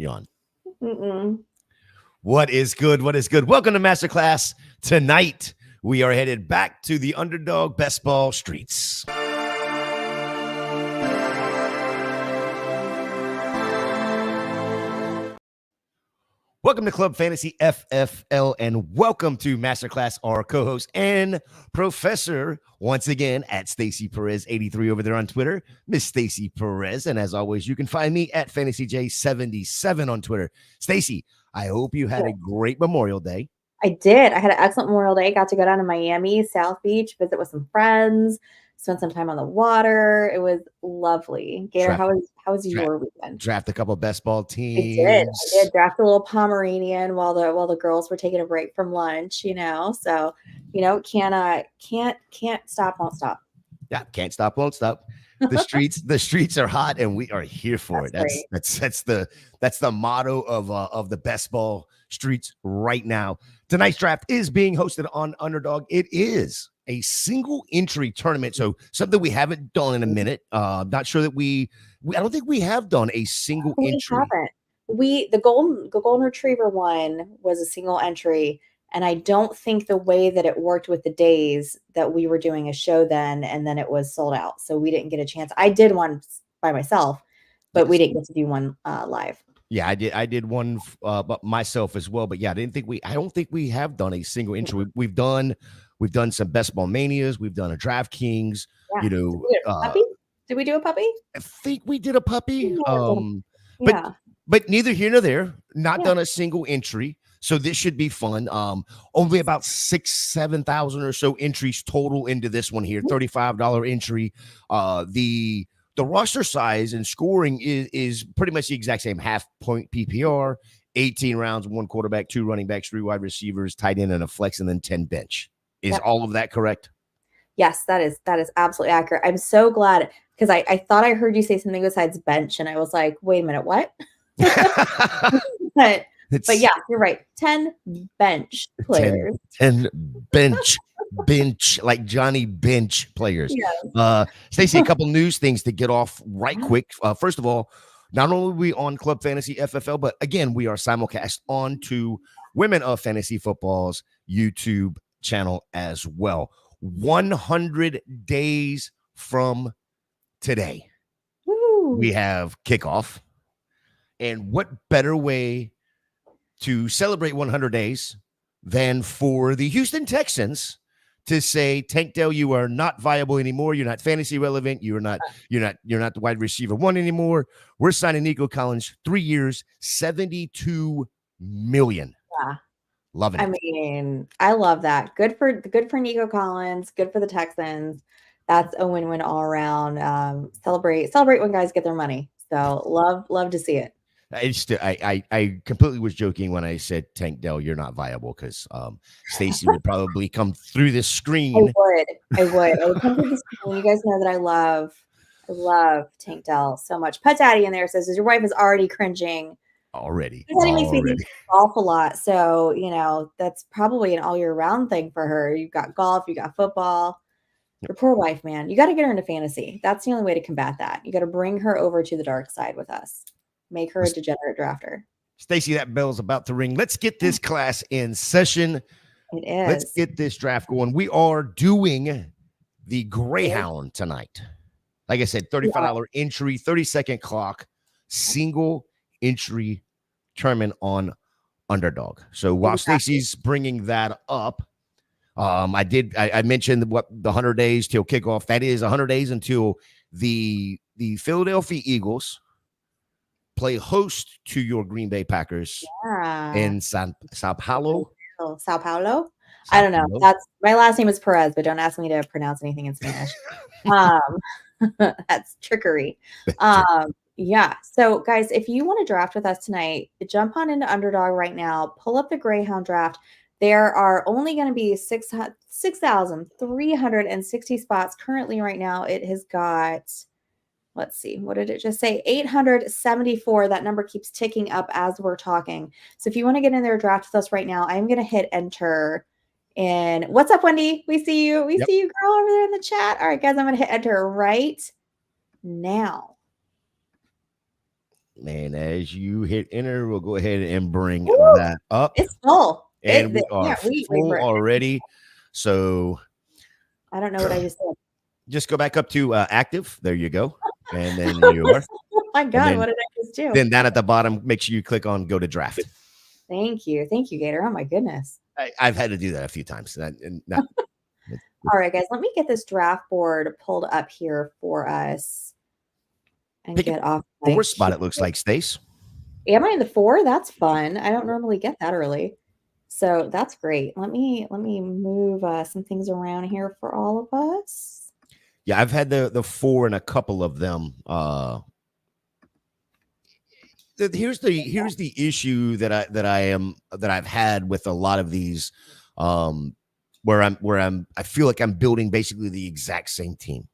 you on? Mm-mm. What is good? What is good? Welcome to Masterclass. Tonight, we are headed back to the Underdog best ball streets. Welcome to Club Fantasy FFL, and welcome to Masterclass, our co-host and professor, once again, at Stacy Perez 83 over there on Twitter, Miss Stacy Perez. And as always, you can find me at FantasyJ77 on Twitter. Stacy, I hope you had a great Memorial Day. I did. I had an excellent Memorial Day. Got to go down to Miami, South Beach, visit with some friends, spend some time on the water. It was lovely. Gator, how was your weekend? Draft a couple of best ball teams. I did draft a little Pomeranian while the girls were taking a break from lunch, So, can't stop, won't stop. Yeah, can't stop, won't stop. The streets are hot, and we are here for it. That's the motto of the best ball streets right now. Tonight's draft is being hosted on Underdog. It is a single entry tournament, so something we haven't done in a minute. Not sure that I don't think we have done a single entry. We haven't. The golden retriever one was a single entry, and I don't think the way that it worked with the days that we were doing a show then, and then it was sold out, so we didn't get a chance. I did one by myself, but we didn't get to do one live. Yeah, I did one myself as well, but yeah, I don't think we have done a single entry. We've done some best ball manias. We've done a DraftKings. Yeah. Did we do a puppy? I think we did a puppy. But neither here nor there. Not done a single entry. So this should be fun. Only about 7,000 or so entries total into this one here. $35 entry. The roster size and scoring is pretty much the exact same. Half point PPR, 18 rounds, 1 quarterback, 2 running backs, 3 wide receivers, tight end, and a flex, and then 10 bench. Is all of that correct? Yes, that is absolutely accurate. I'm so glad because I thought I heard you say something besides bench, and I was like, wait a minute, what? But yeah, you're right. 10 bench players. 10 bench, like Johnny Bench players. Yes. Stacey, a couple news things to get off right quick. First of all, not only are we on Club Fantasy FFL, but again, we are simulcast on to Women of Fantasy Football's YouTube channel as well. 100 days from today, we have kickoff. And what better way to celebrate 100 days than for the Houston Texans to say, Tank Dell, you are not viable anymore. You're not fantasy relevant. You're not the wide receiver one anymore. We're signing Nico Collins 3 years, $72 million. Yeah. Loving it. I mean, I love that. Good for Nico Collins. Good for the Texans. That's a win-win all around. Celebrate when guys get their money. So love to see it. I completely was joking when I said, Tank Dell, you're not viable, because Stacy would probably come through this screen. I would come through the screen. You guys know that I love Tank Dell so much. Put Daddy in there says, your wife is already cringing. Already. Daddy makes me think golf a lot. So, that's probably an all year round thing for her. You've got golf, you got football. Your poor wife, man. You got to get her into fantasy. That's the only way to combat that. You got to bring her over to the dark side with us. Make her a degenerate drafter. Stacy, that bell's about to ring. Let's get this class in session. It is. Let's get this draft going. We are doing the Greyhound tonight. Like I said, $35 entry, 30-second clock, single entry tournament on Underdog. So while Stacy's bringing that up, I mentioned the 100 days till kickoff. That is 100 days until the Philadelphia Eagles play host to your Green Bay Packers in Sao Paulo. Sao Paulo? I don't know. That's my last name is Perez, but don't ask me to pronounce anything in Spanish. That's trickery. Yeah. So guys, if you want to draft with us tonight, jump on into Underdog right now, pull up the Greyhound draft. There are only going to be 6,360 spots currently right now. It has got, let's see, what did it just say? 874. That number keeps ticking up as we're talking. So if you want to get in there, draft with us right now, I'm going to hit enter. And what's up, Wendy? We see you. We see you, girl, over there in the chat. All right, guys, I'm going to hit enter right now. And as you hit enter, we'll go ahead and bring Woo! that up. It's full. And we are Wait full for it. already. So I don't know what I just said. just go back up to active. There you go. And then you are. Oh my And God, what did I just do? then down at the bottom, make sure you click on go to draft. Thank you. Thank you, Gator. Oh my goodness. I've had to do that a few times. All right, guys, let me get this draft board pulled up here for us and Pick get off. four spot, it looks like, Stace. Am I in the 4? That's fun. I don't normally get that early. So that's great. Let me move some things around here for all of us. Yeah, I've had the 4 and a couple of them. Here's the issue that I've had with a lot of these, where I feel like I'm building basically the exact same team.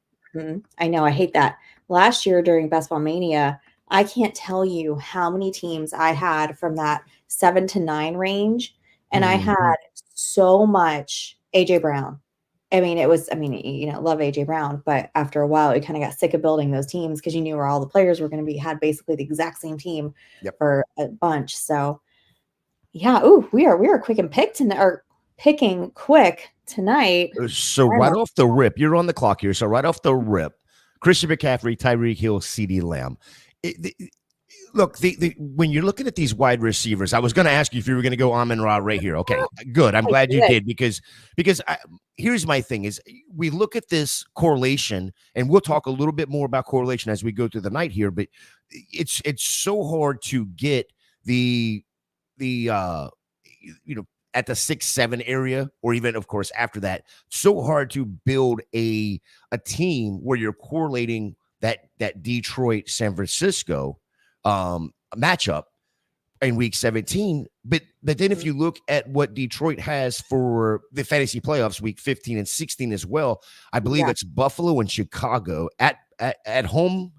I know, I hate that. Last year during Best Ball Mania, I can't tell you how many teams I had from that 7 to 9 range, and I had so much AJ Brown. I mean, love AJ Brown, but after a while, we kind of got sick of building those teams because you knew where all the players were going to be, had basically the exact same team for a bunch. So, yeah, we are quick and picking quick tonight. So right off the rip, you're on the clock here. So right off the rip, Christian McCaffrey, Tyreek Hill, CeeDee Lamb. Look, when you're looking at these wide receivers, I was going to ask you if you were going to go Amon-Ra right here. Okay, good. I'm glad you did because here's my thing is we look at this correlation, and we'll talk a little bit more about correlation as we go through the night here, but it's so hard to get the at the 6-7 area, or even of course after that, so hard to build a team where you're correlating that Detroit San Francisco matchup in week 17. But then if you look at what Detroit has for the fantasy playoffs, week 15 and 16 as well, I believe it's Buffalo and Chicago at home.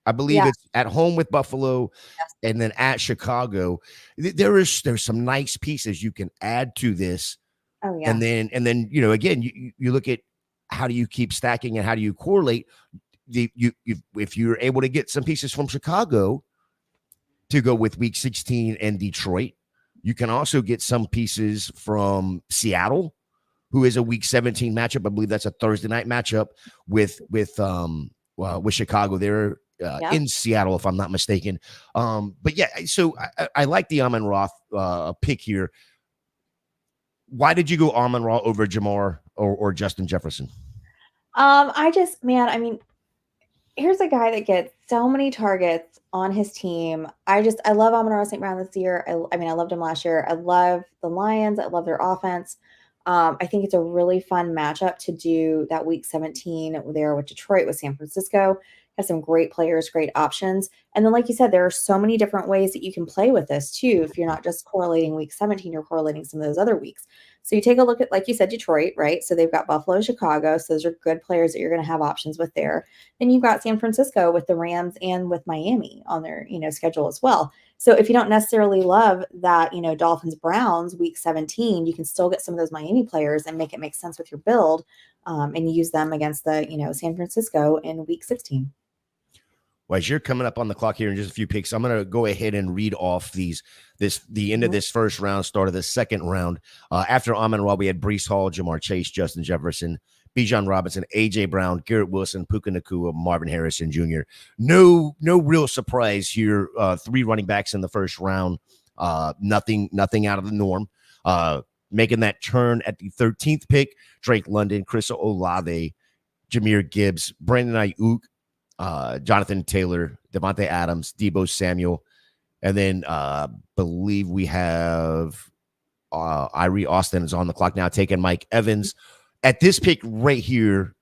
I believe it's at home with Buffalo and then at Chicago. There's some nice pieces you can add to this. Oh, yeah. And then again, you look at how do you keep stacking and how do you correlate? If you're able to get some pieces from Chicago to go with week 16 and Detroit, you can also get some pieces from Seattle, who is a week 17 matchup. I believe that's a Thursday night matchup with Chicago. They're in Seattle, if I'm not mistaken. But yeah, so I like the Amon-Ra pick here. Why did you go Amon-Ra over Jamar or Justin Jefferson? Here's a guy that gets so many targets on his team. I love Amon-Ra St. Brown this year. I loved him last year. I love the Lions. I love their offense. I think it's a really fun matchup to do that week 17 there with Detroit, with San Francisco. Has some great players, great options. And then, like you said, there are so many different ways that you can play with this too. If you're not just correlating week 17, you're correlating some of those other weeks. So you take a look at, like you said, Detroit, right? So they've got Buffalo, Chicago. So those are good players that you're going to have options with there. Then you've got San Francisco with the Rams and with Miami on their, schedule as well. So if you don't necessarily love that, Dolphins Browns week 17, you can still get some of those Miami players and make it make sense with your build, and use them against the, San Francisco in week 16. Well, as you're coming up on the clock here in just a few picks, I'm going to go ahead and read off the end of this first round, start of the second round. After Amon-Ra, we had Breece Hall, Jamar Chase, Justin Jefferson, Bijan Robinson, AJ Brown, Garrett Wilson, Puka Nacua, Marvin Harrison Jr. No real surprise here. 3 running backs in the first round. Nothing out of the norm. Making that turn at the 13th pick, Drake London, Chris Olave, Jahmyr Gibbs, Brandon Ayuk, Jonathan Taylor, Devontae Adams, Deebo Samuel, and then believe we have Irie Austin is on the clock now, taking Mike Evans. At this pick right here,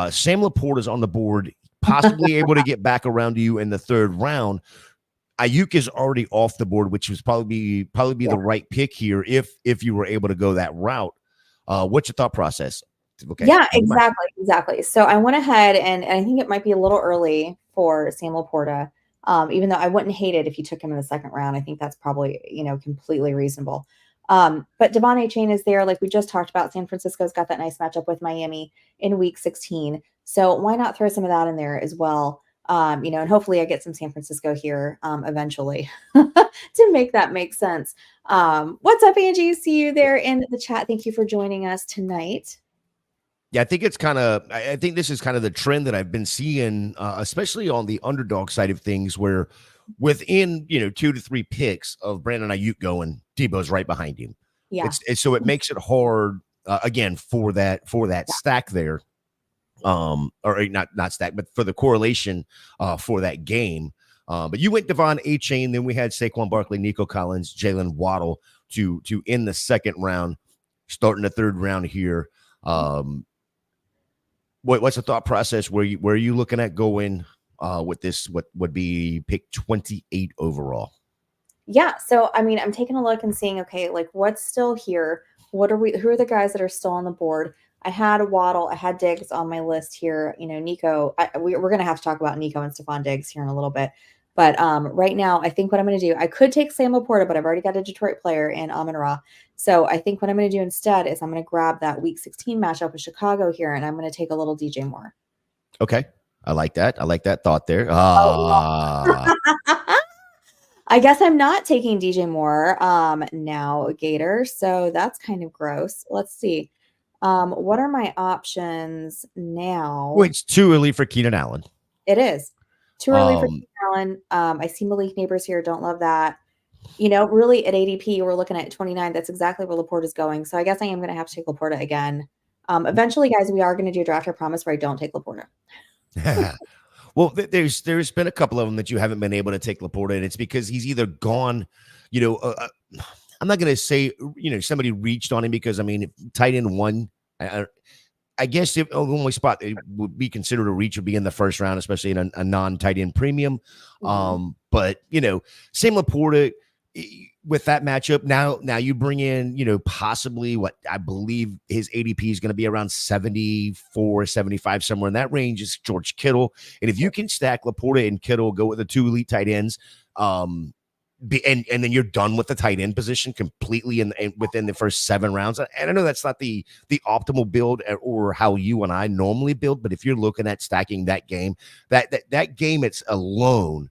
Sam Laporte is on the board, possibly able to get back around to you in the third round. Ayuk is already off the board, which was probably the right pick here if you were able to go that route. What's your thought process? Okay. Yeah, exactly. So I went ahead and I think it might be a little early for Sam Laporta, even though I wouldn't hate it if you took him in the second round. I think that's probably, completely reasonable. But Devon Achane is there. Like we just talked about, San Francisco's got that nice matchup with Miami in week 16. So why not throw some of that in there as well? And hopefully I get some San Francisco here eventually to make that make sense. What's up, Angie? See you there in the chat. Thank you for joining us tonight. Yeah, I think it's kind of. I think this is kind of the trend that I've been seeing, especially on the underdog side of things, where within 2 to 3 picks of Brandon Ayuk going, Debo's right behind him. Yeah. So it makes it hard again for that stack there, or not stack, but for the correlation for that game. But you went Devon A-Chain, then we had Saquon Barkley, Nico Collins, Jalen Waddle to end the second round, starting the third round here. What's the thought process? Where are you looking at going with this? What would be pick 28 overall? Yeah. So, I mean, I'm taking a look and seeing, okay, like what's still here? Who are the guys that are still on the board? I had Waddle, I had Diggs on my list here. Nico, we're going to have to talk about Nico and Stephon Diggs here in a little bit. But right now, I think what I'm going to do, I could take Sam Laporta, but I've already got a Detroit player in Amon-Ra. So I think what I'm going to do instead is I'm going to grab that Week 16 matchup with Chicago here, and I'm going to take a little DJ Moore. Okay. I like that. I like that thought there. I guess I'm not taking DJ Moore now, Gator. So that's kind of gross. Let's see. What are my options now? Well, it's too early for Keenan Allen. It is. Too early for Keenan Allen. I see Malik Neighbors here. Don't love that. Really at ADP, we're looking at 29. That's exactly where Laporta is going. So I guess I am going to have to take Laporta again. Eventually, guys, we are going to do a draft, I promise, where I don't take Laporta. Well, there's been a couple of them that you haven't been able to take Laporta, and it's because he's either gone, I'm not going to say, somebody reached on him because, I mean, tight end one, I guess the only spot it would be considered a reach would be in the first round, especially in a non-tight end premium. Mm-hmm. But, same Laporta with that matchup. Now you bring in, possibly what I believe his ADP is going to be around 74, 75, somewhere in that range is George Kittle. And if you can stack Laporta and Kittle, go with the 2 elite tight ends, and then you're done with the tight end position completely within the first 7 rounds. And I know that's not the optimal build or how you and I normally build, but if you're looking at stacking that game, that game it's alone,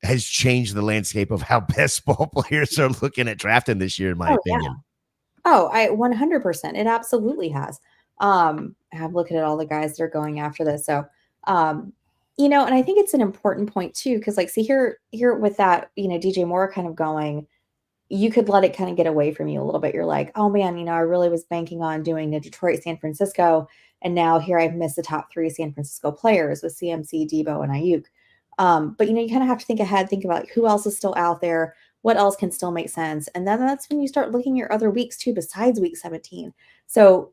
has changed the landscape of how best ball players are looking at drafting this year, in my opinion. Yeah. Oh, I 100%. It absolutely has. I'm looking at all the guys that are going after this. So, and I think it's an important point too, because like, see here with that, DJ Moore kind of going, you could let it kind of get away from you a little bit. You're like, oh man, I really was banking on doing the Detroit, San Francisco. And now here I've missed the top 3 San Francisco players with CMC, Debo, and Ayuk. But you kind of have to think ahead, think about who else is still out there, what else can still make sense. And then that's when you start looking at your other weeks too, besides week 17. So,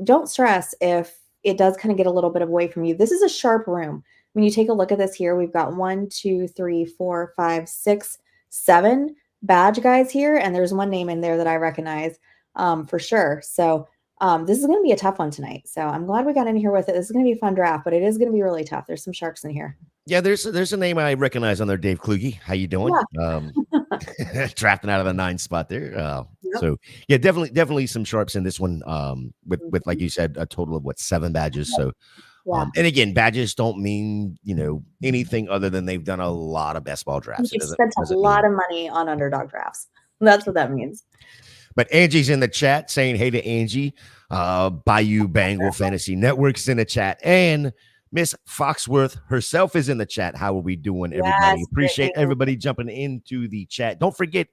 don't stress if it does kind of get a little bit away from you. This is a sharp room. When you take a look at this here, we've got 1, 2, 3, 4, 5, 6, 7 badge guys here. And there's one name in there that I recognize for sure. So this is going to be a tough one tonight. So I'm glad we got in here with it. This is going to be a fun draft, but it is going to be really tough. There's some sharks in here. Yeah, there's a name I recognize on there, Dave Kluge. How you doing? Yeah. Drafting out of the 9 spot there. Yep. So yeah, definitely some sharps in this one. With like you said, a total of 7 badges. So, and again, badges don't mean anything other than they've done a lot of best ball drafts. You've spent a lot of money on underdog drafts. That's what that means. But Angie's in the chat saying hey to Angie. Bayou Bengal Fantasy Network's in the chat, and Miss Foxworth herself is in the chat. How are we doing, everybody? Yes, appreciate everybody jumping into the chat. Don't forget,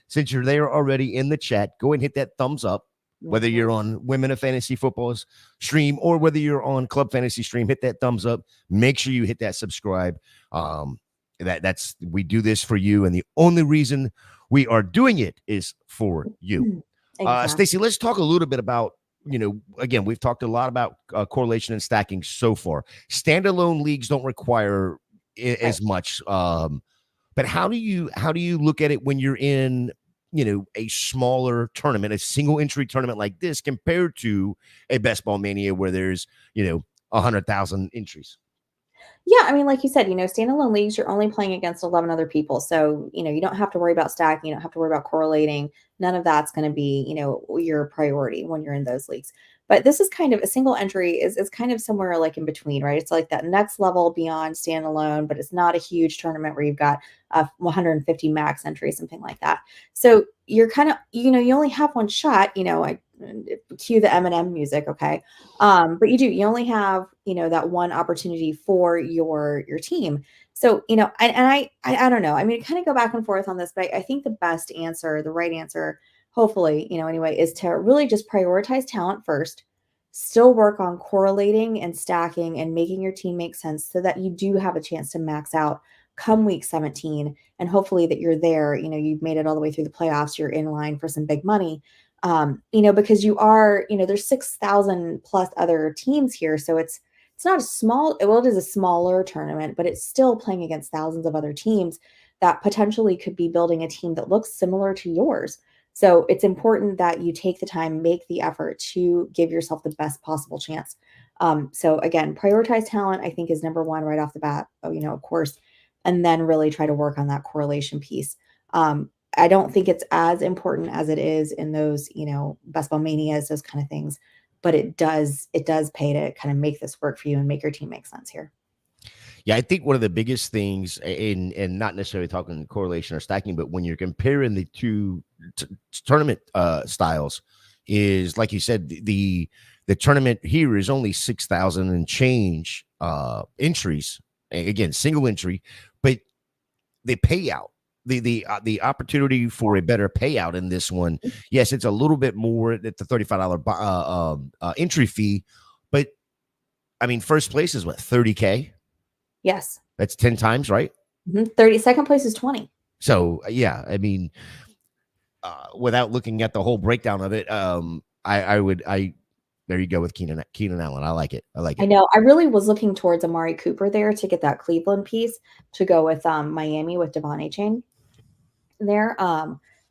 since you're there already in the chat, go and hit that thumbs up. Whether you're on Women of Fantasy Football's stream or whether you're on Club Fantasy stream, hit that thumbs up. Make sure you hit that subscribe. That's we do this for you, and the only reason we are doing it is for you. Exactly. Stacy, let's talk a little bit about. Again, we've talked a lot about correlation and stacking so far. Standalone leagues don't require as much. But how do you look at it when you're in, a smaller tournament, a single entry tournament like this compared to a Best Ball Mania where there's, 100,000 entries? Yeah, I mean, like you said, standalone leagues, you're only playing against 11 other people. So, you don't have to worry about stacking. You don't have to worry about correlating. None of that's going to be, your priority when you're in those leagues. But this is kind of a single entry is kind of somewhere like in between, right? It's like that next level beyond standalone, but it's not a huge tournament where you've got 150 max entry, something like that. So you're kind of, you only have one shot, I cue the Eminem music, okay? But you only have, that one opportunity for your team. So, I don't know. I mean, kind of go back and forth on this, but I think the best answer, the right answer, hopefully, anyway, is to really just prioritize talent first, still work on correlating and stacking and making your team make sense so that you do have a chance to max out come week 17. And hopefully that you're there, you've made it all the way through the playoffs, you're in line for some big money. Because you are, there's 6,000 plus other teams here. So it's not a small, well, it is a smaller tournament, but it's still playing against thousands of other teams that potentially could be building a team that looks similar to yours. So it's important that you take the time, make the effort to give yourself the best possible chance. So again, prioritize talent, I think, is number one right off the bat, of course, and then really try to work on that correlation piece. I don't think it's as important as it is in those, best ball manias, those kind of things, but it does pay to kind of make this work for you and make your team make sense here. Yeah, I think one of the biggest things in not necessarily talking correlation or stacking, but when you're comparing the two tournament styles, is like you said, the tournament here is only 6,000 and change entries. Again, single entry, but the payout, the opportunity for a better payout in this one, yes, it's a little bit more at the $35 entry fee, but I mean, first place is what, 30K? Yes. That's 10 times, right? 30. Second place is 20. So yeah, I mean, without looking at the whole breakdown of it, there you go with Keenan Allen. I like it. I know. I really was looking towards Amari Cooper there to get that Cleveland piece to go with Miami with Devon Achane there.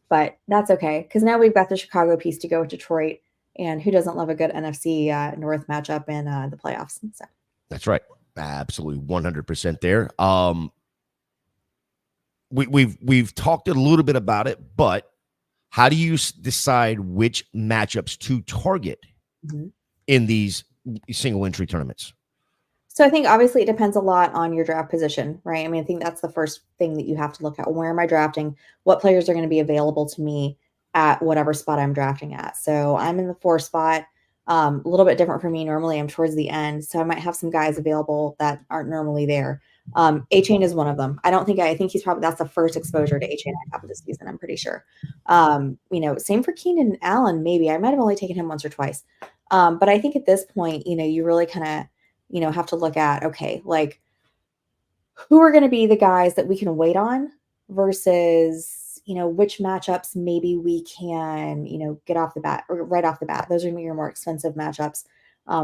But that's okay because now we've got the Chicago piece to go with Detroit, and who doesn't love a good NFC North matchup in the playoffs? So. That's right. Absolutely, 100% there. We've talked a little bit about it, but how do you decide which matchups to target in these single entry tournaments? So I think obviously it depends a lot on your draft position, right? I mean, I think that's the first thing that you have to look at. Where am I drafting? What players are going to be available to me at whatever spot I'm drafting at? So I'm in the 4 spot. A little bit different for me. Normally I'm towards the end. So I might have some guys available that aren't normally there. Achane is one of them. I think he's probably, that's the first exposure to Achane I have this season. I'm pretty sure. Same for Keenan Allen. Maybe I might've only taken him once or twice. But I think at this point, you really kind of, have to look at, okay, like who are going to be the guys that we can wait on versus, which matchups maybe we can, get off the bat or right off the bat. Those are going to be your more expensive matchups,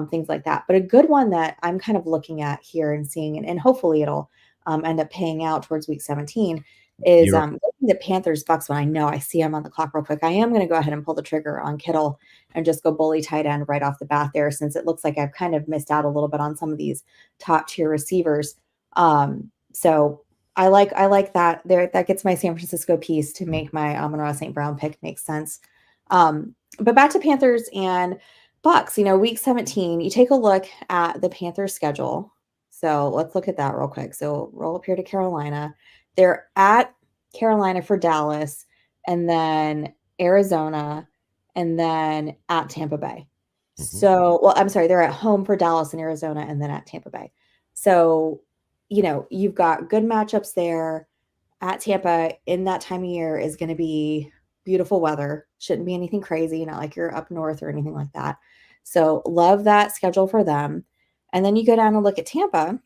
things like that. But a good one that I'm kind of looking at here and seeing, and hopefully it'll end up paying out towards week 17 is the Panthers Bucks one. I know I see I'm on the clock real quick. I am going to go ahead and pull the trigger on Kittle and just go bully tight end right off the bat there, since it looks like I've kind of missed out a little bit on some of these top tier receivers. So I like that there. That gets my San Francisco piece to make my Amon-Ra St. Brown pick make sense. But back to Panthers and Bucks, week 17, you take a look at the Panthers schedule. So let's look at that real quick. So roll up here to Carolina. They're at Carolina for Dallas, and then Arizona, and then at Tampa Bay. So, well, I'm sorry, they're at home for Dallas and Arizona, and then at Tampa Bay. So, you've got good matchups there. At Tampa in that time of year is going to be beautiful weather. Shouldn't be anything crazy, not like you're up north or anything like that. So love that schedule for them. And then you go down and look at Tampa.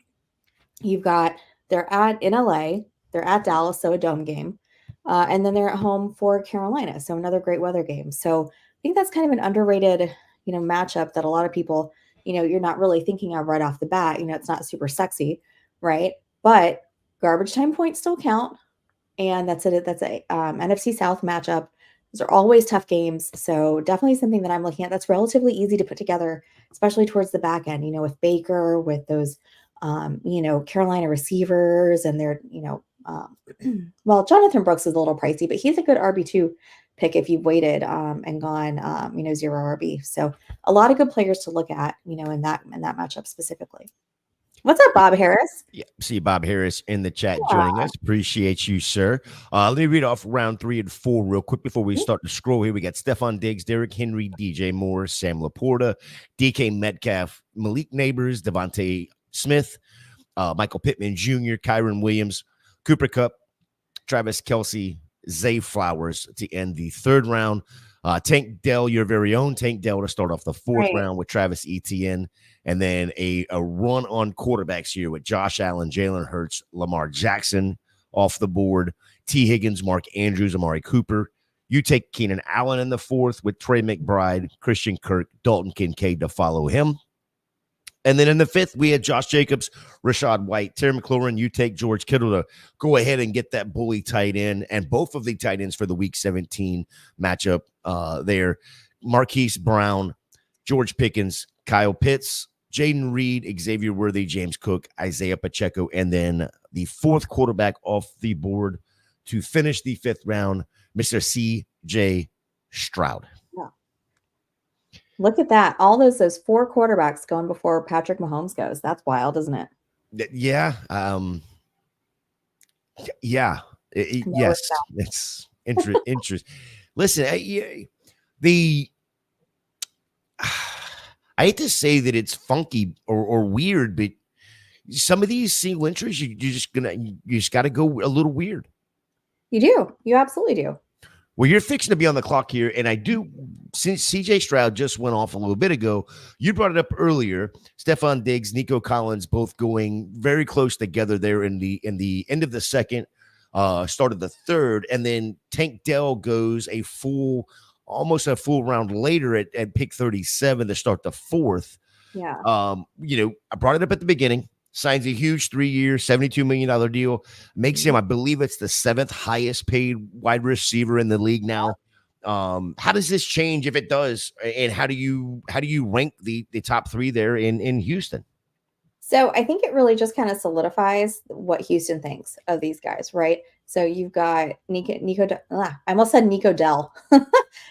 They're in LA, they're at Dallas, so a dome game. And then they're at home for Carolina. So another great weather game. So I think that's kind of an underrated, matchup that a lot of people, you're not really thinking of right off the bat. It's not super sexy, right? But garbage time points still count. And that's a NFC South matchup. Those are always tough games. So definitely something that I'm looking at that's relatively easy to put together, especially towards the back end, with Baker, with those, Carolina receivers and their, Well, Jonathan Brooks is a little pricey, but he's a good RB2 pick if you've waited and gone, 0 RB. So a lot of good players to look at, in that matchup specifically. What's up, Bob Harris? Yeah, see Bob Harris in the chat Yeah. joining us. Appreciate you, sir. Let me read off round 3 and 4 real quick before we start to scroll here. We got Stephon Diggs, Derrick Henry, DJ Moore, Sam Laporta, DK Metcalf, Malik Neighbors, Devontae Smith, Michael Pittman Jr., Kyron Williams, Cooper Kupp, Travis Kelce, Zay Flowers to end the 3rd round. Tank Dell, your very own Tank Dell, to start off the 4th round with Travis Etienne. And then a run on quarterbacks here with Josh Allen, Jalen Hurts, Lamar Jackson off the board, T. Higgins, Mark Andrews, Amari Cooper. You take Keenan Allen in the 4th with Trey McBride, Christian Kirk, Dalton Kincaid to follow him. And then in the 5th, we had Josh Jacobs, Rashad White, Terry McLaurin. You take George Kittle to go ahead and get that bully tight end, and both of the tight ends for the Week 17 matchup there. Marquise Brown, George Pickens, Kyle Pitts, Jaden Reed, Xavier Worthy, James Cook, Isaiah Pacheco, and then the 4th quarterback off the board to finish the 5th round, Mr. C.J. Stroud. Yeah. Look at that. All those 4 quarterbacks going before Patrick Mahomes goes. That's wild, isn't it? Yeah. Yes. It's interesting. Listen, I hate to say that it's funky or weird, but some of these single entries, you just got to go a little weird. You do. You absolutely do. Well, you're fixing to be on the clock here, and I do, since CJ Stroud just went off a little bit ago, you brought it up earlier. Stephon Diggs, Nico Collins, both going very close together there in the end of the 2nd, start of the 3rd, and then Tank Dell goes almost a full round later at pick 37 to start the 4th. Yeah. I brought it up at the beginning. Signs a huge 3-year, $72 million deal. Makes him, I believe it's the 7th highest paid wide receiver in the league now. How does this change if it does? And how do you rank the top 3 there in Houston? So I think it really just kind of solidifies what Houston thinks of these guys, right? So you've got I almost said Nico Dell,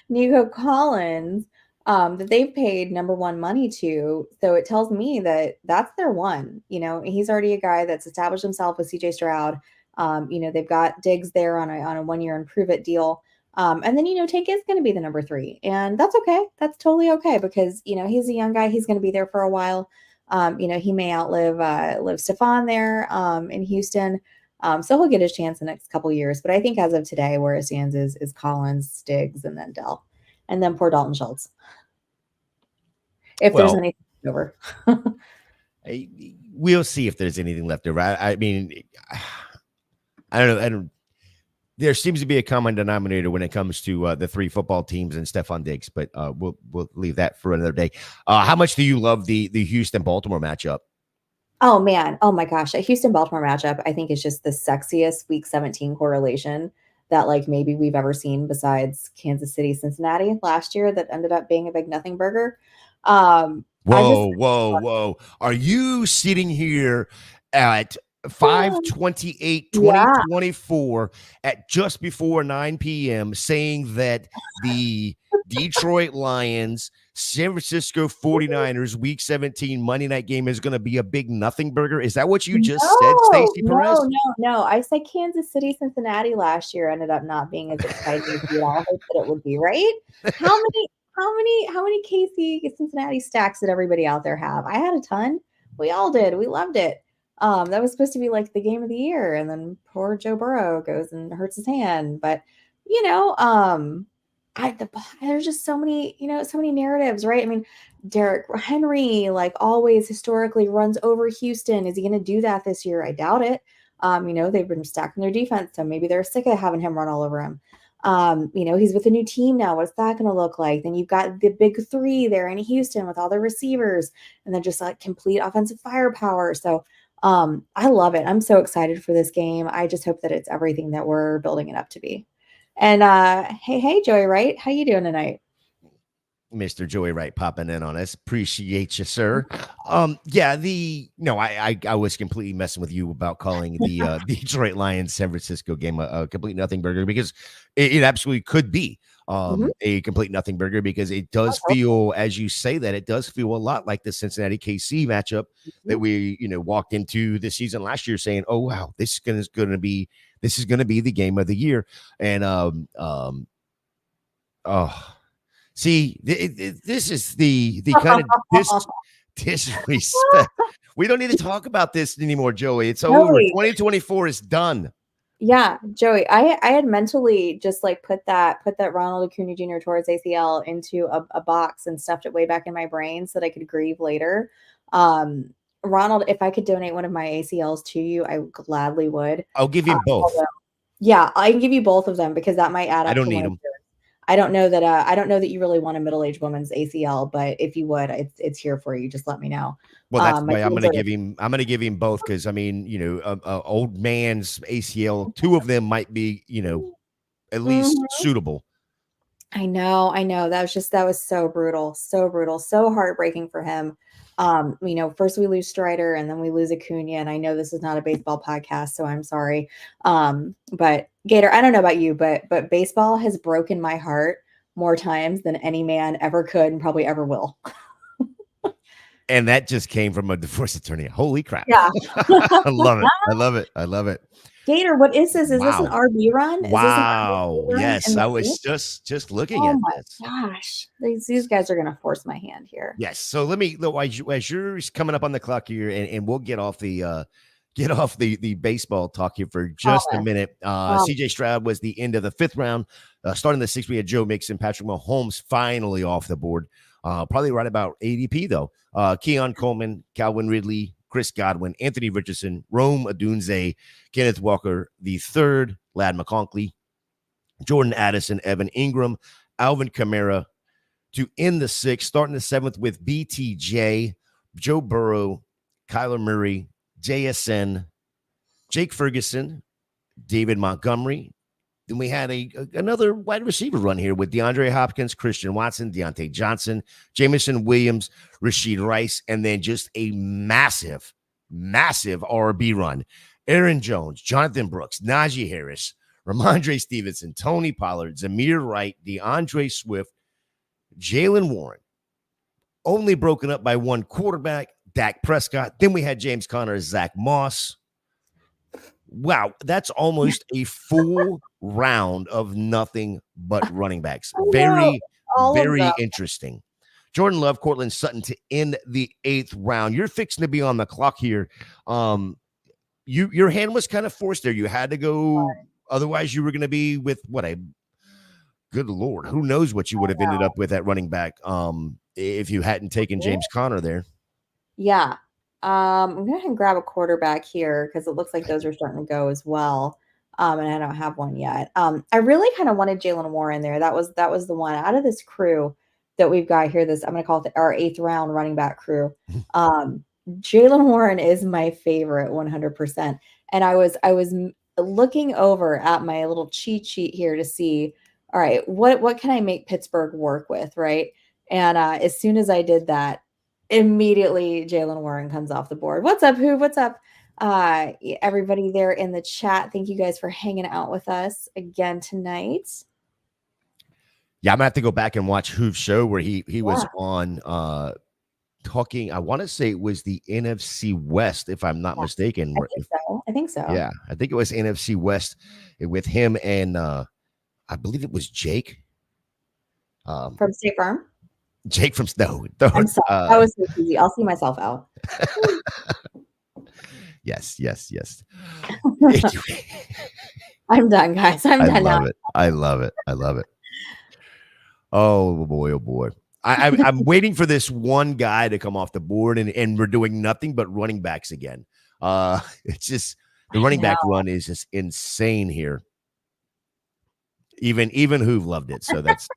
Nico Collins, that they've paid number 1 money to. So it tells me that that's their one. He's already a guy that's established himself with CJ Stroud. They've got Diggs there on a 1-year improve it deal. And then, Tank is going to be the number 3, and that's okay. That's totally okay because, he's a young guy. He's going to be there for a while. He may outlive Stephon there in Houston. So he'll get his chance the next couple years. But I think as of today, where it stands is Collins, Diggs, and then Dell. And then poor Dalton Schultz. If there's anything over. We'll see if there's anything left over. I mean, I don't know. There seems to be a common denominator when it comes to the 3 football teams and Stephon Diggs, but we'll leave that for another day. How much do you love the Houston-Baltimore matchup? Oh, man. Oh, my gosh. A Houston-Baltimore matchup, I think, is just the sexiest Week 17 correlation that maybe we've ever seen besides Kansas City, Cincinnati last year that ended up being a big nothing burger. Whoa. Are you sitting here at 5/28/2024 at just before 9 p.m. saying that the Detroit Lions, San Francisco 49ers Week 17 Monday night game is going to be a big nothing burger? Is that what you just said, Stacy Perez? No. I said Kansas City, Cincinnati last year ended up not being as exciting as we all hoped that it would be, right? How many KC Cincinnati stacks did everybody out there have? I had a ton. We all did. We loved it. That was supposed to be the game of the year, and then poor Joe Burrow goes and hurts his hand. But there's just so many narratives, right? I mean, Derrick Henry, always historically runs over Houston. Is he going to do that this year? I doubt it. They've been stacking their defense, so maybe they're sick of having him run all over him. He's with a new team now. What's that going to look like? Then you've got the big 3 there in Houston with all the receivers, and then just complete offensive firepower. So I love it. I'm so excited for this game. I just hope that it's everything that we're building it up to be. And hey, Joey Wright, how you doing tonight? Mr. Joey Wright popping in on us. Appreciate you, sir. Yeah, I was completely messing with you about calling the Detroit Lions San Francisco game a complete nothing burger, because it absolutely could be Mhm. a complete nothing burger, because it does feel, as you say, that it does feel a lot like the Cincinnati KC matchup that Mhm. we walked into this season last year saying, oh wow, this is going to be the game of the year. And oh, see, this is the kind of disrespect. We don't need to talk about this anymore, Joey. It's over. Joey, 2024 is done. yeah, Joey, I had mentally just like put that Ronald Acuna Jr. towards ACL into a box and stuffed it way back in my brain so that I could grieve later. Ronald, if I could donate one of my ACLs to you, I gladly would. I'll give you both. Yeah, I can give you both of them because that might add I up don't to need one of them. yours. I don't know that you really want a middle-aged woman's ACL, but if you would, it's here for you. Just let me know. Well, that's My why I'm feelings going are to give him. I'm going to give him both, because I mean, old man's ACL. Two of them might be, at least Mhm. suitable. I know. That was so brutal, so heartbreaking for him. First we lose Strider and then we lose Acuna, and I know this is not a baseball podcast, so I'm sorry. But Gator, I don't know about you, but baseball has broken my heart more times than any man ever could and probably ever will. And that just came from a divorce attorney. Holy crap. Yeah. I love it. I love it. I love it. Gator, what is this? Is this an Wow. RB run? Is this an RB Wow. run in Yes, the I was eighth? just looking Oh at my this. gosh. These guys are gonna force my hand here. Yes. So let me, as you're coming up on the clock here, and we'll get off the baseball talk here for just a Promise. minute. CJ Stroud was the end of the fifth round. Starting the sixth, we had Joe Mixon, Patrick Mahomes finally off the board. Probably right about ADP though. Keon Coleman, Calvin Ridley, Chris Godwin, Anthony Richardson, Rome Odunze, Kenneth Walker the third, Lad McConkey, Jordan Addison, Evan Ingram, Alvin Kamara, to end the sixth, starting the seventh with BTJ, Joe Burrow, Kyler Murray, JSN, Jake Ferguson, David Montgomery. Then we had another wide receiver run here with DeAndre Hopkins, Christian Watson, Deontay Johnson, Jamison Williams, Rashid Rice, and then just a massive RB run. Aaron Jones, Jonathan Brooks, Najee Harris, Ramondre Stevenson, Tony Pollard, Zamir Wright, DeAndre Swift, Jalen Warren, only broken up by one quarterback, Dak Prescott. Then we had James Conner, Zach Moss. Wow, that's almost a full round of nothing but running backs. I know. Very, All of very them. interesting. Jordan Love, Cortland Sutton to end the eighth round. You're fixing to be on the clock here. Your hand was kind of forced there. You had to go. Otherwise, you were going to be with what a good Lord. Who knows what you would have ended up with at running back if you hadn't taken James Conner there. Yeah. I'm going to go ahead and grab a quarterback here because it looks like those are starting to go as well. And I don't have one yet. I really kind of wanted Jalen Warren there. That was the one out of this crew that we've got here. I'm going to call it our eighth round running back crew. Jalen Warren is my favorite 100%. And I was looking over at my little cheat sheet here to see, all right, what can I make Pittsburgh work with, right? And as soon as I did that, immediately Jalen Warren comes off the board. What's up, Who? What's up? Everybody there in the chat, thank you guys for hanging out with us again tonight. Yeah, I'm gonna have to go back and watch Hoof's show where he was on talking. I want to say it was the NFC West, if I'm not mistaken. I think so. Yeah, I think it was NFC West with him and I believe it was Jake from State Farm. Jake from Snow. I'm sorry. That was so easy. I'll see myself out. Yes. I'm done, guys. I'm done now. I love it. Oh boy. I'm waiting for this one guy to come off the board, and we're doing nothing but running backs again. It's just the running back run is just insane here. Even who loved it. So that's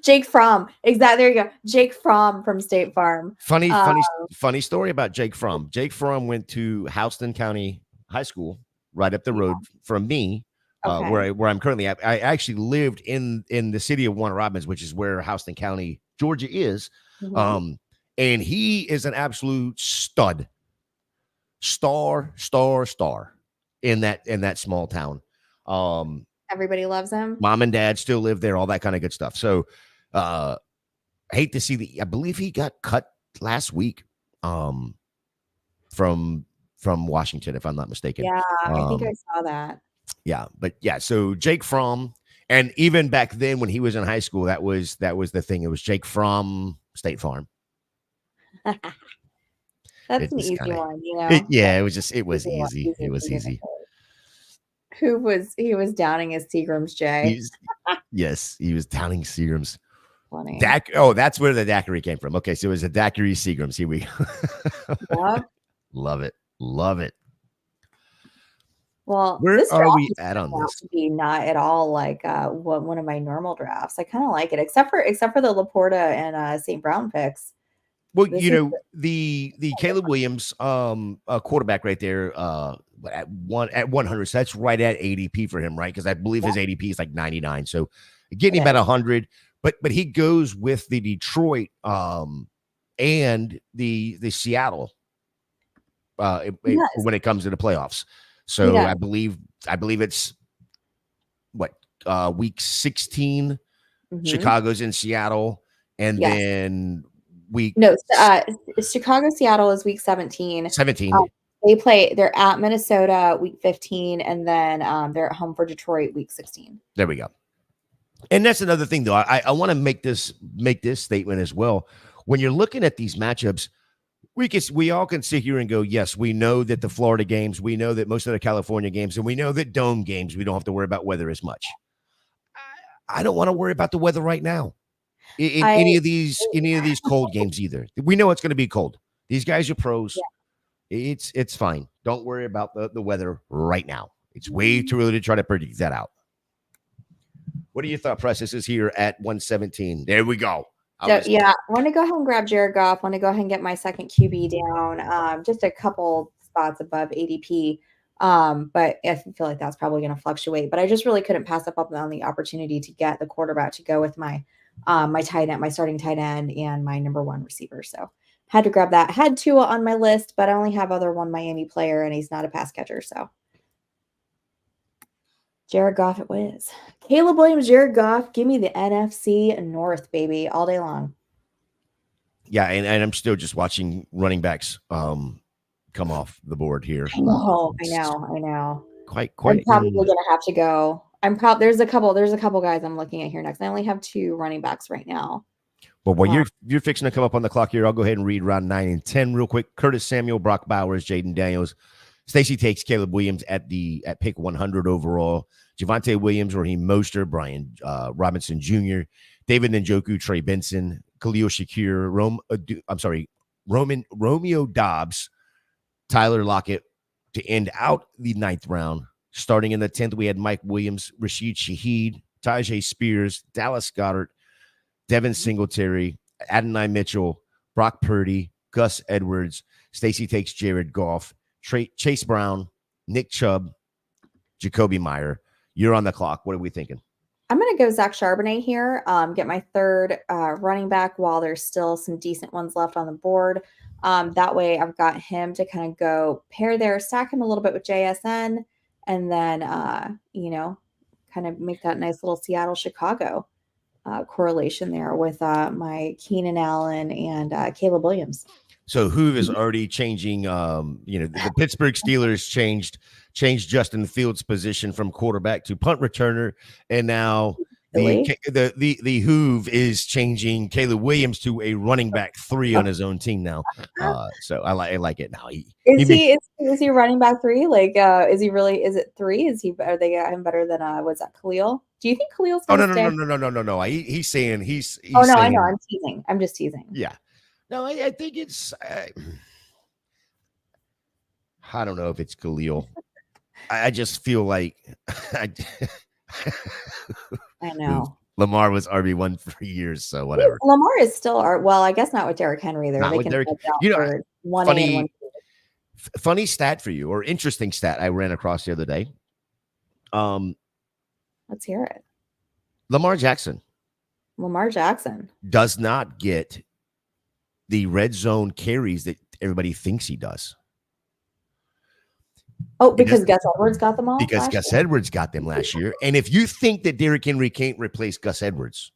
Jake Fromm. Exactly. There you go. Jake Fromm from State Farm. Funny story about Jake Fromm. Jake Fromm went to Houston County High School right up the road from me. Okay. where I'm currently at. I actually lived in the city of Warner Robins, which is where Houston County, Georgia is. Mhm. And he is an absolute stud, star in that small town. Everybody loves him. Mom and dad still live there, all that kind of good stuff. So I hate to see I believe he got cut last week from Washington, if I'm not mistaken. Yeah, I think I Um, saw that. yeah, but yeah, so Jake Fromm, and even back then when he was in high school, that was the thing. It was Jake Fromm, State Farm. That's It an just easy kind of one, yeah, it was just it was easy one, easy. easy, It was easy. easy. He was downing his Seagram's J. He's yes, he was downing Seagrams. Funny. That's where the daiquiri came from. Okay, so it was a daiquiri Seagrams. Here we go. Yep. Love it. Love it. Well, Where this are draft we is at on turning out this? to be not at all like one of my normal drafts. I kind of like it, except for the Laporta and St. Brown picks. Well, This is the Caleb Williams quarterback right there at 100. So that's right at ADP for him, right? Because I believe his ADP is like 99. So getting him at 100, but he goes with the Detroit and the Seattle yes, when it comes to the playoffs. he So does. I believe it's what week 16, Mhm. Chicago's in Seattle, and Yes. then week No, Chicago, Seattle is week 17. 17. They're at Minnesota week 15, and then they're at home for Detroit week 16. There we go. And that's another thing, though. I want to make this statement as well. When you're looking at these matchups, we all can sit here and go, yes, we know that the Florida games, we know that most of the California games, and we know that dome games, we don't have to worry about weather as much. I don't want to worry about the weather right now in I any of these cold games either. We know it's going to be cold. These guys are pros. It's fine. Don't worry about the weather right now. It's way too early to try to predict that out. What are your thought processes here at 117? There we go. So yeah, I want to go ahead and grab Jared Goff. I want to go ahead and get my second QB down, just a couple spots above ADP. But I feel like that's probably going to fluctuate. But I just really couldn't pass up on the opportunity to get the quarterback to go with my my tight end, my starting tight end, and my number one receiver. So had to grab that. Had Tua on my list, but I only have other one Miami player, and he's not a pass catcher. So Jared Goff it was. Caleb Williams, Jared Goff, give me the NFC North, baby, all day long. Yeah, and I'm still just watching running backs come off the board here. I know. Quite I'm probably gonna have to go. There's a couple guys I'm looking at here next. I only have 2 running backs right now. But while you're fixing to come up on the clock here, I'll go ahead and read round 9 and 10 real quick. Curtis Samuel, Brock Bowers, Jaden Daniels. Stacy takes Caleb Williams at pick 100 overall. Javonte Williams, Raheem Mostert, Brian Robinson Jr., David Njoku, Trey Benson, Khalil Shakir, Romeo Dobbs, Tyler Lockett to end out the 9th round. Starting in the 10th, we had Mike Williams, Rashid Shaheed, Tajay Spears, Dallas Goedert, Devin Singletary, Adonai Mitchell, Brock Purdy, Gus Edwards. Stacy takes Jared Goff, Chase Brown, Nick Chubb, Jacoby Meyer. You're on the clock. What are we thinking? I'm going to go Zach Charbonnet here, get my third running back while there's still some decent ones left on the board. That way I've got him to kind of go pair there, stack him a little bit with JSN, and then, kind of make that nice little Seattle-Chicago correlation there with my Keenan Allen and Caleb Williams. So Hoove is already changing. The Pittsburgh Steelers changed Justin Fields' position from quarterback to punt returner, and now the Hoove is changing Caleb Williams to a running back 3 on his own team now. So I like it now. Is he running back 3? Like, is it 3? Are they got him better than was that Khalil? Do you think Khalil's no. He's saying he's. Oh no, saying, I know. I'm teasing. I'm just teasing. Yeah. No, I think it's. I don't know if it's Khalil. I just feel like I know. Lamar was RB1 for years, so whatever. Lamar is still well, I guess not with Derrick Henry there. Not they with can Derrick. Funny stat for you, or interesting stat I ran across the other day. Let's hear it. Lamar Jackson Lamar Jackson does not get the red zone carries that everybody thinks he does. Oh, because Gus Edwards got them all because last Gus year? Edwards got them last year. And if you think that Derrick Henry can't replace Gus Edwards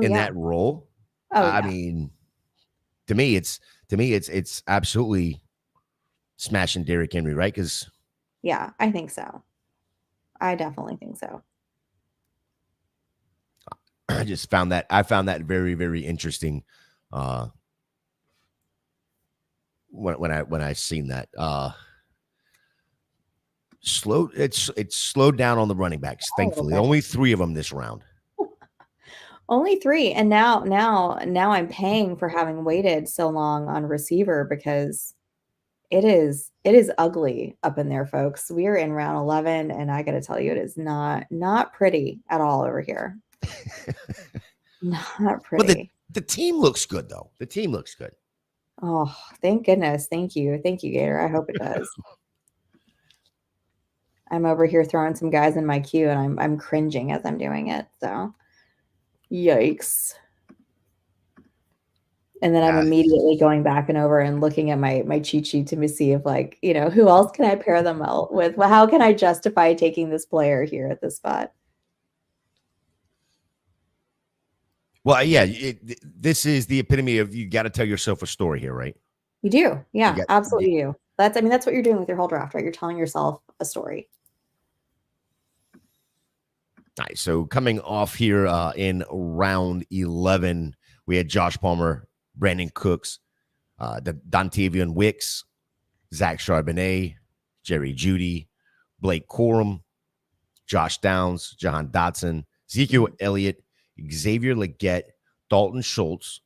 in that role, I mean, to me, it's absolutely smashing Derrick Henry, right? Because yeah, I think so. I definitely think so. I found that very, very interesting. When I seen that, it's slowed down on the running backs. Thankfully, only 3 of them this round. Only 3, and now I'm paying for having waited so long on receiver because it is ugly up in there, folks. We are in round 11, and I got to tell you, it is not pretty at all over here. Not pretty. But the team looks good, though. The team looks good. Oh, thank goodness. Thank you, Gator. I hope it does. I'm over here throwing some guys in my queue, and I'm cringing as I'm doing it. So, yikes. And then I'm immediately going back and over and looking at my cheat sheet to see if, like, who else can I pair them well with? Well, how can I justify taking this player here at this spot? Well, yeah, this is the epitome of you got to tell yourself a story here, right? You do. Yeah, absolutely you do. That's what you're doing with your whole draft, right? You're telling yourself a story. All right, so coming off here in round 11, we had Josh Palmer, Brandon Cooks, Dontavian Wicks, Zach Charbonnet, Jerry Jeudy, Blake Corum, Josh Downs, Jahan Dotson, Ezekiel Elliott, Xavier Legette, Dalton Schultz,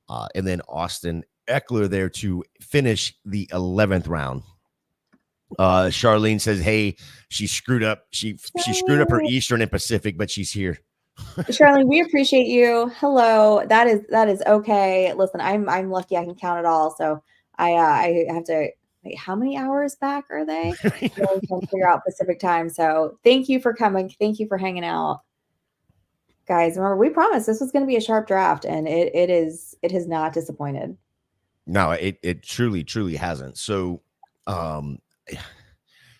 and then Austin Eckler there to finish the 11th round. Charlene says, hey, she screwed up. She screwed up her Eastern and Pacific, but she's here. Charlene, we appreciate you. Hello. That is okay. Listen, I'm lucky I can count it all. So I have to wait, how many hours back are they? I can figure out Pacific time. So thank you for coming. Thank you for hanging out. Guys, remember, we promised this was going to be a sharp draft, and it has not disappointed. No, it truly hasn't. So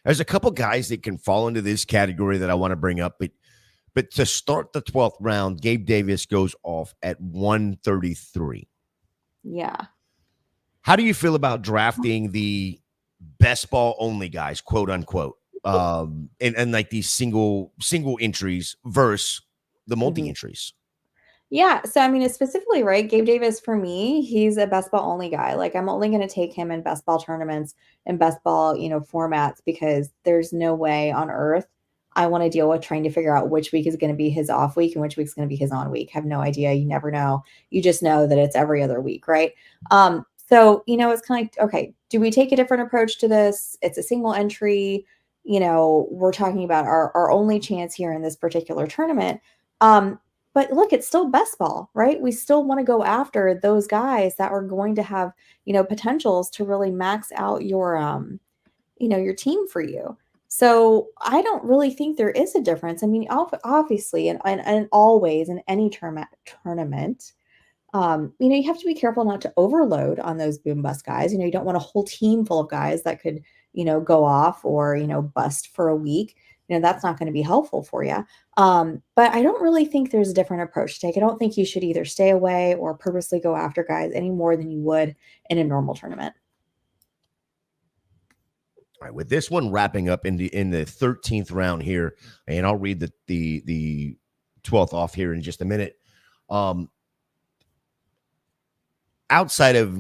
there's a couple guys that can fall into this category that I want to bring up, but to start the 12th round, Gabe Davis goes off at 133. Yeah. How do you feel about drafting the best ball only guys, quote unquote, and like these single entries versus the multi entries? Yeah. So, I mean, it's specifically, right, Gabe Davis, for me, he's a best ball only guy. Like, I'm only going to take him in best ball tournaments and best ball, formats, because there's no way on earth I want to deal with trying to figure out which week is going to be his off week and which week's going to be his on week. I have no idea. You never know. You just know that it's every other week, right? So, it's kind of like, okay, do we take a different approach to this? It's a single entry. We're talking about our only chance here in this particular tournament. But look, it's still best ball, right? We still want to go after those guys that are going to have, potentials to really max out your, your team for you. So I don't really think there is a difference. I mean, obviously, and always in any tournament, you have to be careful not to overload on those boom bust guys. You don't want a whole team full of guys that could, go off or, bust for a week. That's not going to be helpful for you. But I don't really think there's a different approach to take. I don't think you should either stay away or purposely go after guys any more than you would in a normal tournament. All right, with this one wrapping up in the 13th round here, and I'll read the 12th off here in just a minute. Outside of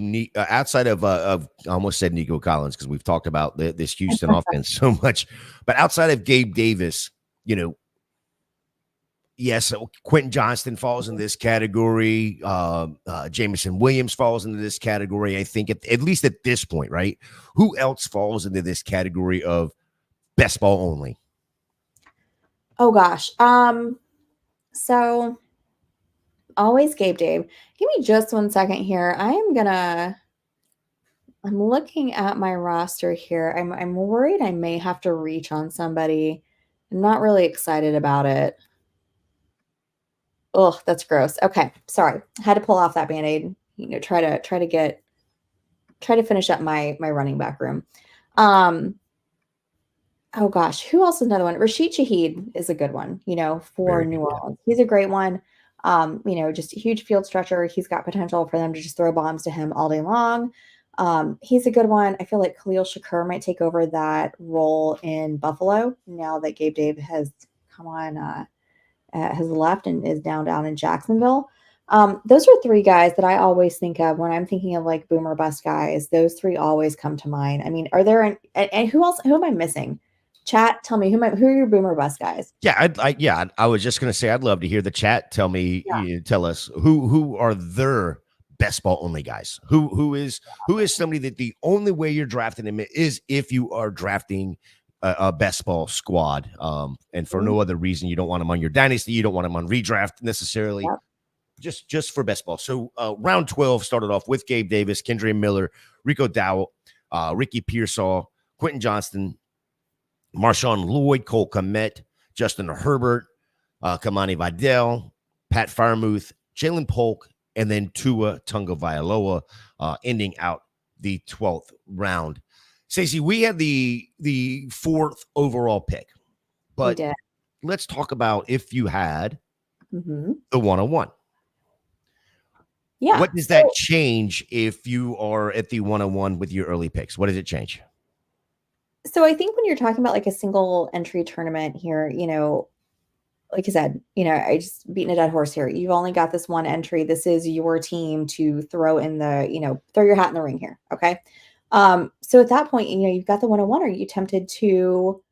I almost said Nico Collins because we've talked about this Houston offense so much, but outside of Gabe Davis, yes, Quentin Johnston falls in this category. Jameson Williams falls into this category. I think at least at this point, right? Who else falls into this category of best ball only? Oh gosh. So always Gabe Dave. Give me just 1 second here. I'm looking at my roster here. I'm worried I may have to reach on somebody I'm not really excited about it. Oh, that's gross. Okay, sorry. Had to pull off that Band-Aid. Try to finish up my running back room. Oh gosh, who else is another one? Rashid Shaheed is a good one, for Very New good. Yeah. Orleans. He's a great one. Just a huge field stretcher. He's got potential for them to just throw bombs to him all day long. He's a good one. I feel like Khalil Shakur might take over that role in Buffalo now that Gabe Dave has come on, has left and is down in Jacksonville. Those are three guys that I always think of when I'm thinking of like boomer bust guys. Those three always come to mind. I mean, are there and who else? Who am I missing? Chat, tell me who are your boomer bust guys? Yeah, I was just gonna say I'd love to hear the chat tell me, Yeah. tell us who are their best ball only guys. Who is somebody that the only way you're drafting him is if you are drafting a best ball squad, and for Mhm. no other reason. You don't want him on your dynasty. You don't want him on redraft necessarily. Yep. Just for best ball. So round 12 started off with Gabe Davis, Kendra Miller, Rico Dowell, Ricky Pearsall, Quentin Johnston, Marshawn Lloyd, Cole Kmet, Justin Herbert, Kamani Vidal, Pat Firemuth, Jalen Polk, and then Tua Tunga Vailoa, ending out the 12th round. Stacey, we had the fourth overall pick, We but did. let's talk about if you had Hmm. the 101. Yeah. What does that change if you are at the 101 with your early picks? What does it change? So I think when you're talking about like a single entry tournament here, like I said, I just beating a dead horse here. You've only got this one entry. This is your team to throw in throw your hat in the ring here. Okay. So at that point, you've got the 101. Are you tempted to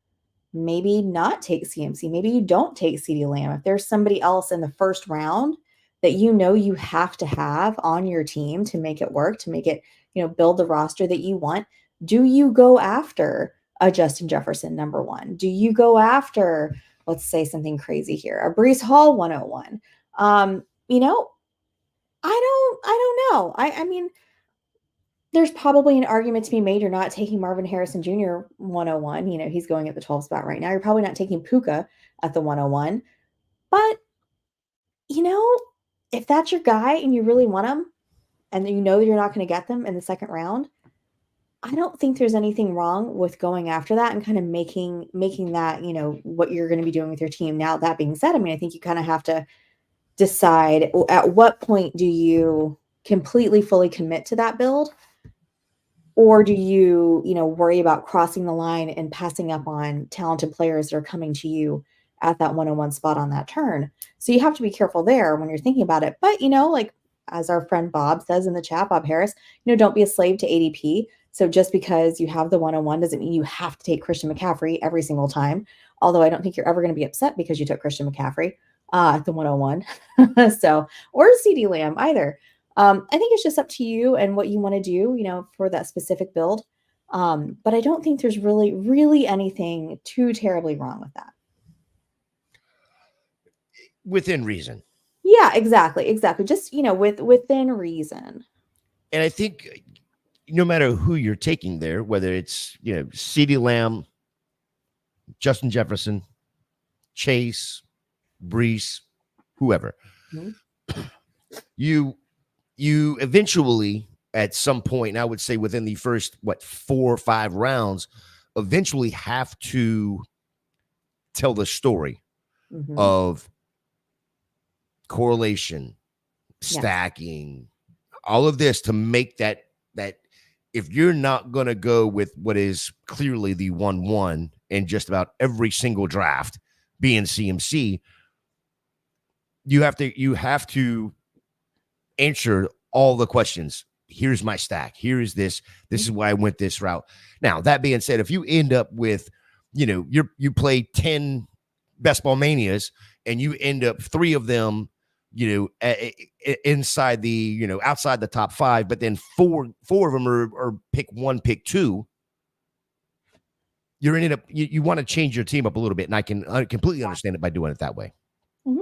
maybe not take CMC? Maybe you don't take CD Lamb. If there's somebody else in the first round that you have to have on your team to make it work, to make it, build the roster that you want, do you go after a Justin Jefferson number one? Do you go after, let's say something crazy here, a Brees Hall 101? I don't know. I mean, there's probably an argument to be made. You're not taking Marvin Harrison Jr. 101. He's going at the 12 spot right now. You're probably not taking Puka at the 101. But, you know, if that's your guy and you really want him and you're not going to get them in the second round, I don't think there's anything wrong with going after that and kind of making that, what you're going to be doing with your team. Now, that being said, I mean, I think you kind of have to decide at what point do you completely fully commit to that build, or do you worry about crossing the line and passing up on talented players that are coming to you at that 101 spot on that turn? So you have to be careful there when you're thinking about it. But like as our friend Bob says in the chat, Bob Harris, don't be a slave to ADP. So just because you have the 101 doesn't mean you have to take Christian McCaffrey every single time. Although I don't think you're ever going to be upset because you took Christian McCaffrey at the 101. So, or CD Lamb either. I think it's just up to you and what you want to do, for that specific build. But I don't think there's really, really anything too terribly wrong with that. Within reason. Yeah, exactly. Just, within reason. And I think no matter who you're taking there, whether it's, CeeDee Lamb, Justin Jefferson, Chase, Brees, whoever, Mhm. you eventually at some point, and I would say within the first 4 or 5 rounds, eventually have to tell the story Mhm. of correlation, Yes. stacking, all of this to make that if you're not going to go with what is clearly the 1-1 in just about every single draft being CMC, you have to answer all the questions. Here's my stack. Here is this. This is why I went this route. Now, that being said, if you end up with, you play 10 best ball manias and you end up 3 of them, inside the, outside the top 5, but then four of them are pick 1, pick 2. You're ended up, you want to change your team up a little bit. And I can completely understand it by doing it that way. Mhm.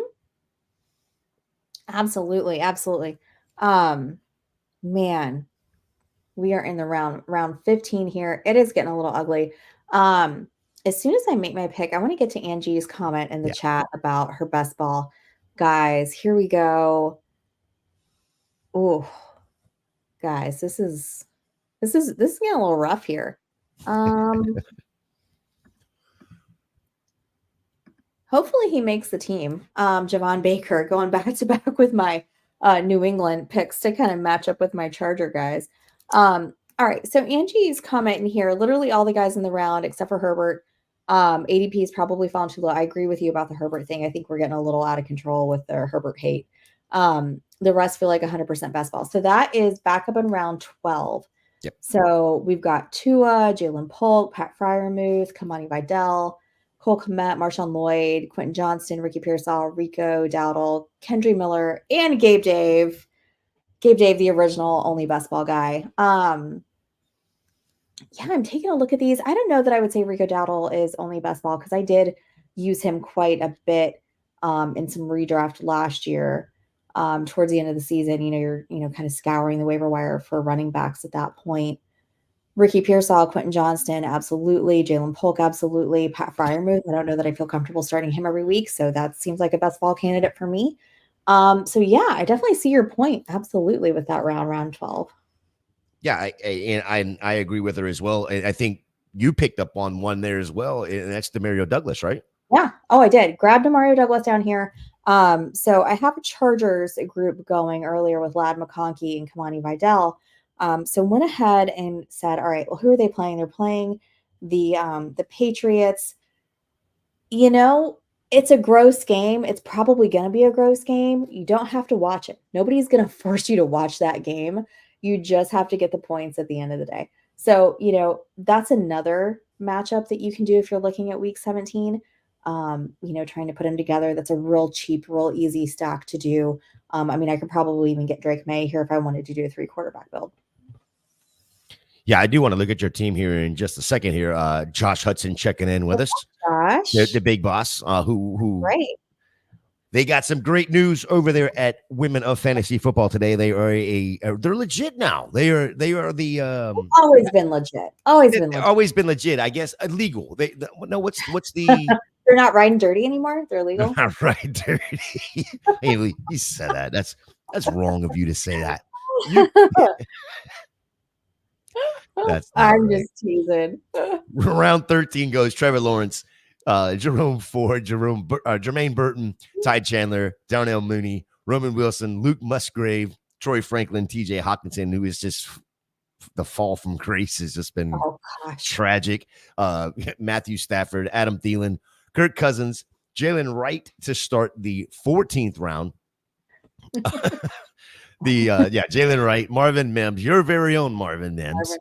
Absolutely. Absolutely. Man, we are in the round 15 here. It is getting a little ugly. as soon as I make my pick, I want to get to Angie's comment in the chat about her best ball. Guys, here we go. Oh, guys, this is getting a little rough here. Hopefully he makes the team. Javon Baker going back to back with my New England picks to kind of match up with my Charger guys. All right, so Angie's comment in here, literally all the guys in the round except for Herbert. ADP is probably fallen too low. I agree with you about the Herbert thing. I think we're getting a little out of control with the Herbert hate. The rest feel like 100% best ball. So that is back up in round 12. Yep. So we've got Tua, Jalen Polk, Pat Fryermuth, Kamani Vidal, Cole Kmet, Marshawn Lloyd, Quentin Johnston, Ricky Pearsall, Rico Dowdle, Kendry Miller, and Gabe Dave. Gabe Dave, the original only best ball guy. Yeah, I'm taking a look at these. I don't know that I would say Rico Dowdle is only best ball because I did use him quite a bit in some redraft last year. Towards the end of the season, you're kind of scouring the waiver wire for running backs at that point. Ricky Pearsall, Quentin Johnston, absolutely. Jalen Polk, absolutely. Pat Fryermuth, I don't know that I feel comfortable starting him every week, so that seems like a best ball candidate for me. So yeah, I definitely see your point, absolutely, with that round 12. Yeah, I agree with her as well. I think you picked up on one there as well, and that's Demario Douglas, right? Yeah. Oh, I did. Grab Demario Douglas down here. So I have a Chargers group going earlier with Lad McConkey and Kamani Vidal. So went ahead and said, all right, well, who are they playing? They're playing the Patriots. It's a gross game. It's probably going to be a gross game. You don't have to watch it. Nobody's going to force you to watch that game. You just have to get the points at the end of the day. So, that's another matchup that you can do if you're looking at week 17. Trying to put them together. That's a real cheap, real easy stack to do. I could probably even get Drake May here if I wanted to do a 3 quarterback build. Yeah, I do want to look at your team here in just a second here. Josh Hudson checking in with us. Josh. The big boss, who right. They got some great news over there at Women of Fantasy Football today. They are they're legit now. They are the always been legit. Always been legit. I guess illegal. No, what's the they're not riding dirty anymore. They're legal. They're not riding dirty. Hey, you said that. That's wrong of you to say that. I'm just teasing. Round 13 goes Trevor Lawrence, Jerome Ford, Jermaine Burton, Ty Chandler, Darnell Mooney, Roman Wilson, Luke Musgrave, Troy Franklin, TJ Hawkinson, who is just the fall from grace has just been tragic. Matthew Stafford, Adam Thielen, Kirk Cousins, Jalen Wright to start the 14th round. Jalen Wright, Marvin Mims, your very own Marvin Mims.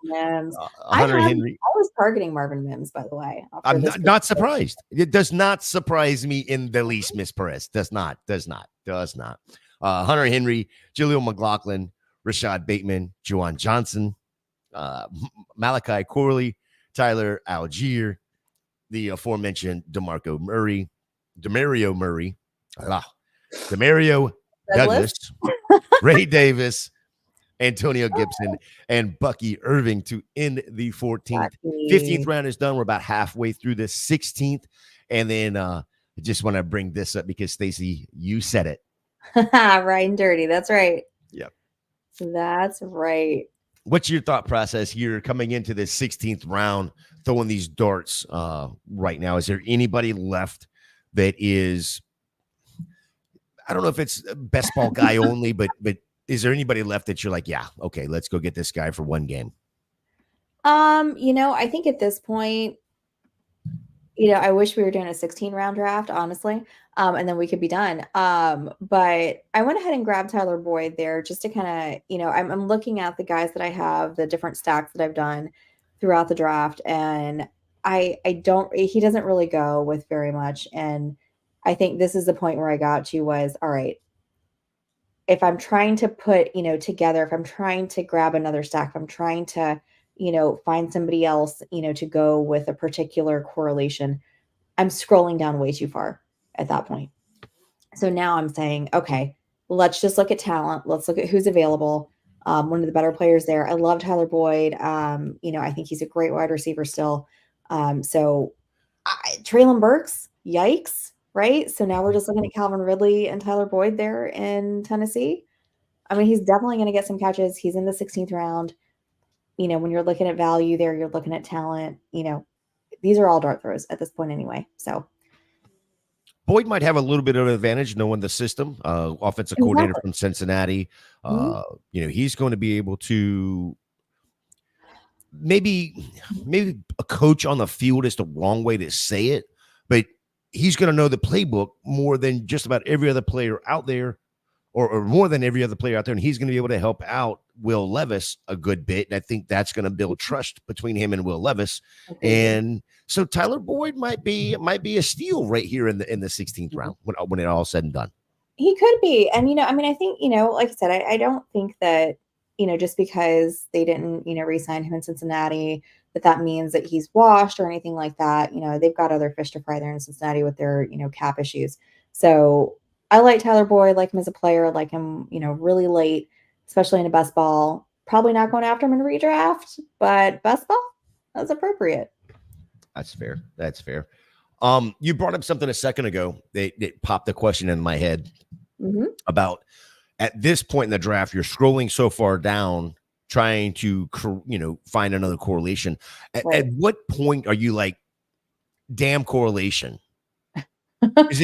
Hunter Henry. I was targeting Marvin Mims, by the way. I'm not surprised. It does not surprise me in the least, Miss Perez. Does not. Hunter Henry, Jaleel McLaughlin, Rashad Bateman, Juwan Johnson, Malachi Corley, Tyler Algier, the aforementioned Demario Murray, Demario Douglas, Ray Davis, Antonio Gibson, and Bucky Irving to end the 14th. 15th round is done. We're about halfway through the 16th. And then I just want to bring this up because, Stacy, you said it. Riding dirty. That's right. Yep. That's right. What's your thought process here coming into the 16th round, throwing these darts right now? Is there anybody left that is, I don't know if it's best ball guy only, but is there anybody left that you're like, yeah, okay, let's go get this guy for one game? I think at this point, I wish we were doing a 16-round draft, honestly, and then we could be done. But I went ahead and grabbed Tyler Boyd there just to kind of, I'm looking at the guys that I have, the different stacks that I've done throughout the draft, and he doesn't really go with very much. And I think this is the point where I got to was, all right, if I'm trying to put, together, if I'm trying to grab another stack, if I'm trying to, find somebody else, to go with a particular correlation, I'm scrolling down way too far at that point. So now I'm saying, okay, let's just look at talent. Let's look at who's available. One of the better players there. I love Tyler Boyd. I think he's a great wide receiver still. So Traylon Burks, yikes, right? So now we're just looking at Calvin Ridley and Tyler Boyd there in Tennessee. I mean, he's definitely going to get some catches. He's in the 16th round. When you're looking at value there, you're looking at talent. These are all dart throws at this point anyway. So Boyd might have a little bit of an advantage knowing the system. Offensive coordinator exactly. from Cincinnati. Mhm. He's going to be able to maybe a coach on the field is the wrong way to say it, but he's going to know the playbook more than just about every other player out there, or more than every other player out there. And he's going to be able to help out Will Levis a good bit. And I think that's going to build trust between him and Will Levis. Agreed. And so Tyler Boyd might be a steal right here in the 16th round when it all said and done. He could be. And, I mean, I think, like I said, I don't think that, just because they didn't, re-sign him in Cincinnati, that means that he's washed or anything like that. They've got other fish to fry there in Cincinnati with their, cap issues. So I like Tyler Boyd, like him as a player, like him, really late, especially in a best ball. Probably not going after him in redraft, but best ball, that's appropriate. That's fair. That's fair. You brought up something a second ago that popped the question in my head about at this point in the draft, you're scrolling so far down, trying to, find another correlation. At what point are you like, damn correlation? Is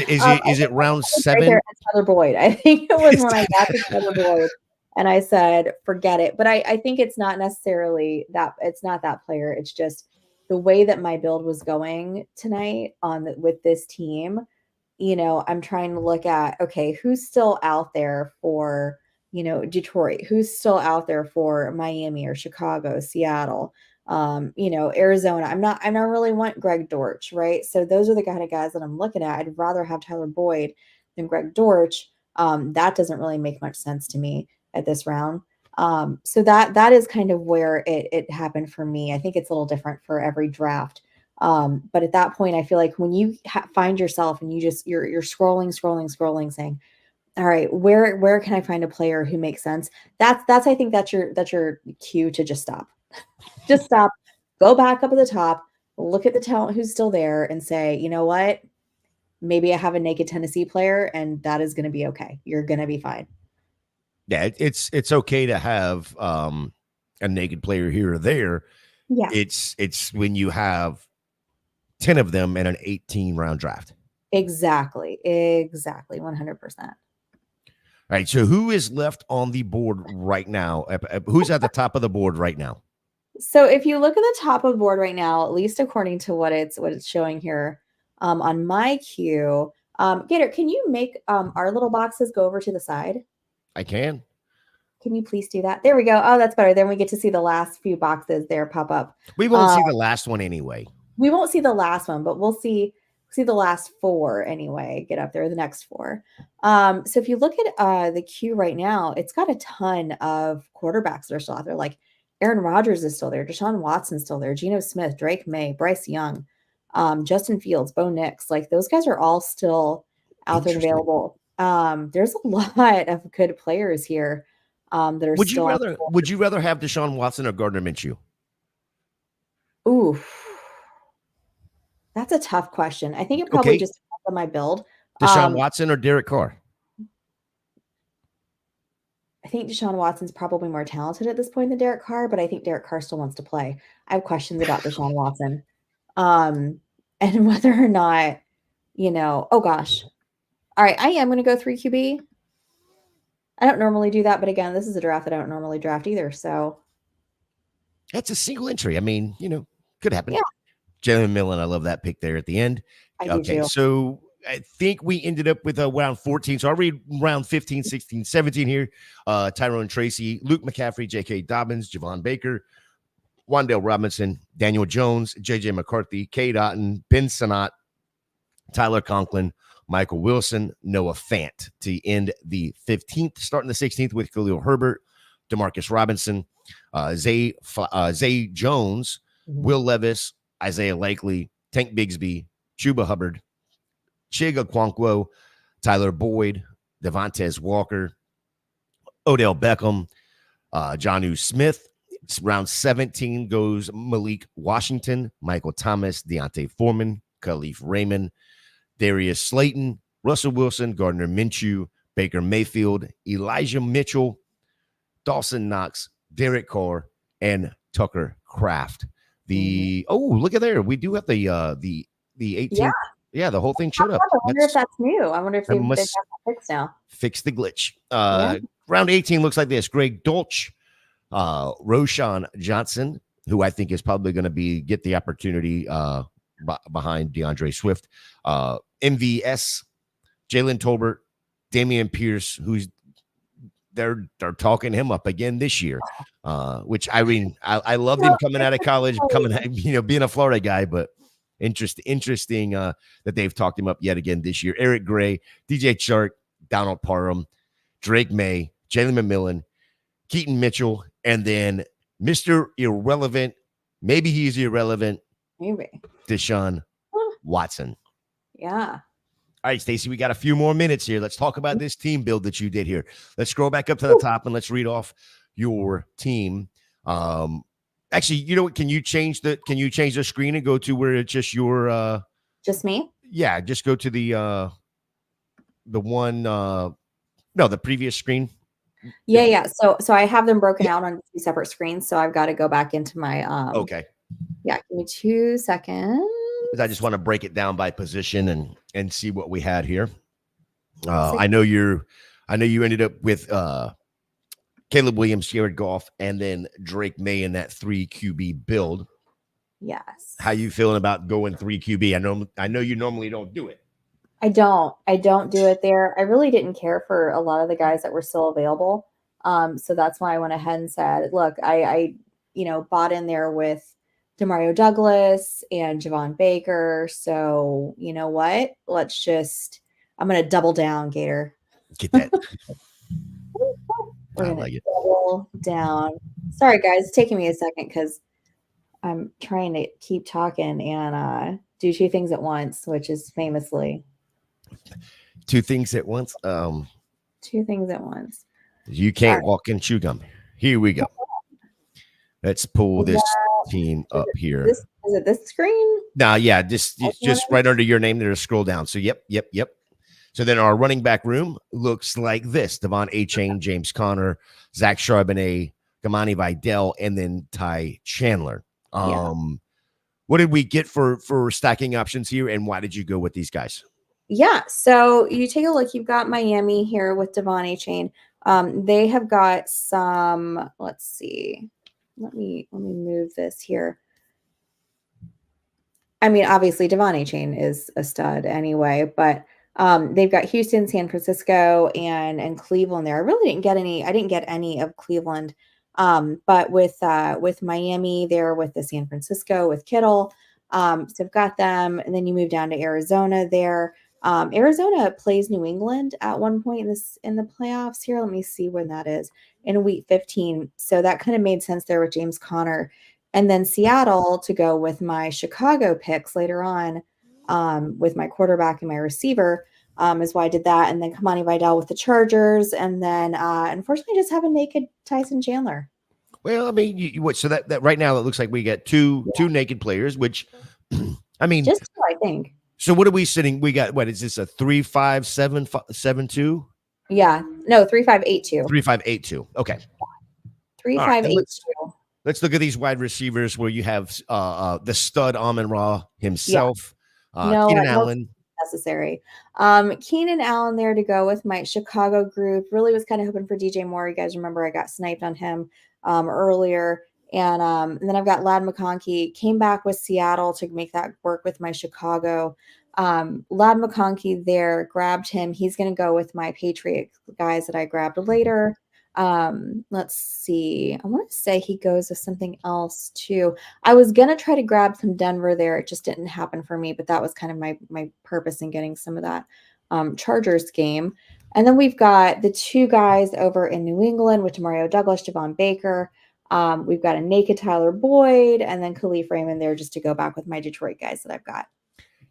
it round 7? Right there at Tyler Boyd. I think it was when I got to Tyler Boyd and I said, forget it. But I think it's not necessarily that it's not that player. It's just the way that my build was going tonight with this team. I'm trying to look at, okay, who's still out there for, Detroit, who's still out there for Miami or Chicago, Seattle, Arizona. I don't really want Greg Dortch, right? So those are the kind of guys that I'm looking at. I'd rather have Tyler Boyd than Greg Dortch. That doesn't really make much sense to me at this round. So that is kind of where it happened for me. I think it's a little different for every draft. But at that point, I feel like when you find yourself and you're scrolling, saying, all right, where can I find a player who makes sense? That's I think that's your cue to just stop. Just stop, go back up at the top, look at the talent who's still there and say, you know what? Maybe I have a naked Tennessee player and that is going to be okay. You're going to be fine. Yeah, it's okay to have a naked player here or there. Yeah. It's when you have 10 of them in an 18 round draft. Exactly. 100%. All right. So who is left on the board right now? Who's at the top of the board right now? So if you look at the top of the board right now, at least according to what it's showing here on my queue, Gator, can you make our little boxes go over to the side? I can. Can you please do that? There we go. Oh, that's better. Then we get to see the last few boxes there pop up. We won't see the last one anyway. We won't see the last one, but we'll see the last 4 anyway. Get up there, the next 4. So if you look at the queue right now, it's got a ton of quarterbacks that are still out there. Like Aaron Rodgers is still there, Deshaun Watson's still there, Geno Smith, Drake May, Bryce Young, Justin Fields, Bo Nix. Like those guys are all still out there available. There's a lot of good players here that are would still. Would you rather have Deshaun Watson or Gardner Minshew? Ooh. That's a tough question. I think it probably just depends on my build. Deshaun Watson or Derek Carr? I think Deshaun Watson's probably more talented at this point than Derek Carr, but I think Derek Carr still wants to play. I have questions about Deshaun Watson. And whether or not, oh gosh. All right, I am going to go 3 QB. I don't normally do that, but again, this is a draft that I don't normally draft either, so. That's a single entry. I mean, could happen. Yeah. Jalen Millen, I love that pick there at the end. Okay, so I think we ended up with round 14. So I'll read round 15, 16, 17 here. Tyrone Tracy, Luke McCaffrey, J.K. Dobbins, Javon Baker, Wan'Dale Robinson, Daniel Jones, J.J. McCarthy, Cade Otton, Ben Sinnott, Tyler Conklin, Michael Wilson, Noah Fant to end the 15th, starting the 16th with Khalil Herbert, Demarcus Robinson, Zay Jones, Will Levis, Isaiah Likely, Tank Bigsby, Chuba Hubbard, Chig Okonkwo, Tyler Boyd, Devontae Walker, Odell Beckham, Jonnu Smith. Round 17 goes Malik Washington, Michael Thomas, Deontay Foreman, Khalif Raymond, Darius Slayton, Russell Wilson, Gardner Minshew, Baker Mayfield, Elijah Mitchell, Dawson Knox, Derek Carr, and Tucker Kraft. Look at there. We do have the 18th. Yeah. Yeah, the whole thing showed up. I wonder if that's new. I wonder if they've got that fixed now. Fix the glitch. Round 18 looks like this. Greg Dolch, Roshan Johnson, who I think is probably going to get the opportunity behind DeAndre Swift. MVS, Jalen Tolbert, Damian Pierce, who's they're talking him up again this year, which I mean, I loved him coming out of college, being a Florida guy, but interesting that they've talked him up yet again this year. Eric Gray, DJ Chark, Donald Parham, Drake May, Jalen McMillan, Keaton Mitchell, and then Mr. Irrelevant. Maybe he's irrelevant. Maybe Deshaun Watson. Yeah. All right, Stacy, we got a few more minutes here. Let's talk about this team build that you did here. Let's scroll back up to the top and let's read off your team. Actually, you know what? Can you change the screen and go to where it's just your just me? Yeah, just go to the one the previous screen. Yeah. So I have them broken out on 2 separate screens. So I've got to go back into my okay. Yeah, give me 2 seconds. I just want to break it down by position and see what we had here. I know you ended up with Caleb Williams, Jared Goff, and then Drake May in that 3 QB build. Yes. How you feeling about going 3 QB? I know you normally don't do it. I don't do it there. I really didn't care for a lot of the guys that were still available. So that's why I went ahead and said, look, I bought in there with Demario Douglas and Javon Baker. So you know what? I'm going to double down, Gator. Get that. We're going to double down. Sorry, guys. It's taking me a second because I'm trying to keep talking and do 2 things at once, which is famously 2 things at once. 2 things at once. You can't walk and chew gum. Here we go. Let's pull this team up here. Is it this screen? No, yeah, just right under your name there. Scroll down. So yep. So then our running back room looks like this: Devon Achane, James Conner, Zach Charbonnet, Kamani Vidal, and then Ty Chandler. What did we get for stacking options here, and why did you go with these guys? Yeah, so you take a look. You've got Miami here with Devon Achane. They have got some. Let's see. Let me move this here. I mean, obviously, Devon Achane is a stud anyway, but they've got Houston, San Francisco, and Cleveland there. I really didn't get any. I didn't get any of Cleveland, but with Miami there, with the San Francisco, with Kittle, so I've got them, and then you move down to Arizona there. Arizona plays New England at one point in the playoffs here. Let me see when that is, in week 15. So that kind of made sense there with James Conner. And then Seattle to go with my Chicago picks later on, with my quarterback and my receiver, is why I did that. And then Kamani Vidal with the Chargers. And then unfortunately just have a naked Tyson Chandler. Well, I mean, so that right now it looks like we got two naked players, which I mean, just 2, I think. So what are we sitting? We got, what is this, a 3-5-7-7-2? Yeah. No, 3-5-8-2. 3-5-8-2. Okay. 3-5-8-2. Let's look at these wide receivers where you have the stud Amon-Ra himself, Keenan Allen. Necessary. Keenan Allen there to go with my Chicago group. Really was kind of hoping for DJ Moore. You guys remember I got sniped on him earlier. And then I've got Ladd McConkey, came back with Seattle to make that work with my Chicago. Ladd McConkey there, grabbed him. He's going to go with my Patriot guys that I grabbed later. Let's see. I want to say he goes with something else too. I was going to try to grab some Denver there. It just didn't happen for me, but that was kind of my purpose in getting some of that Chargers game. And then we've got the 2 guys over in New England with Demario Douglas, Javon Baker. We've got a naked Tyler Boyd, and then Khalif Raymond there just to go back with my Detroit guys that I've got.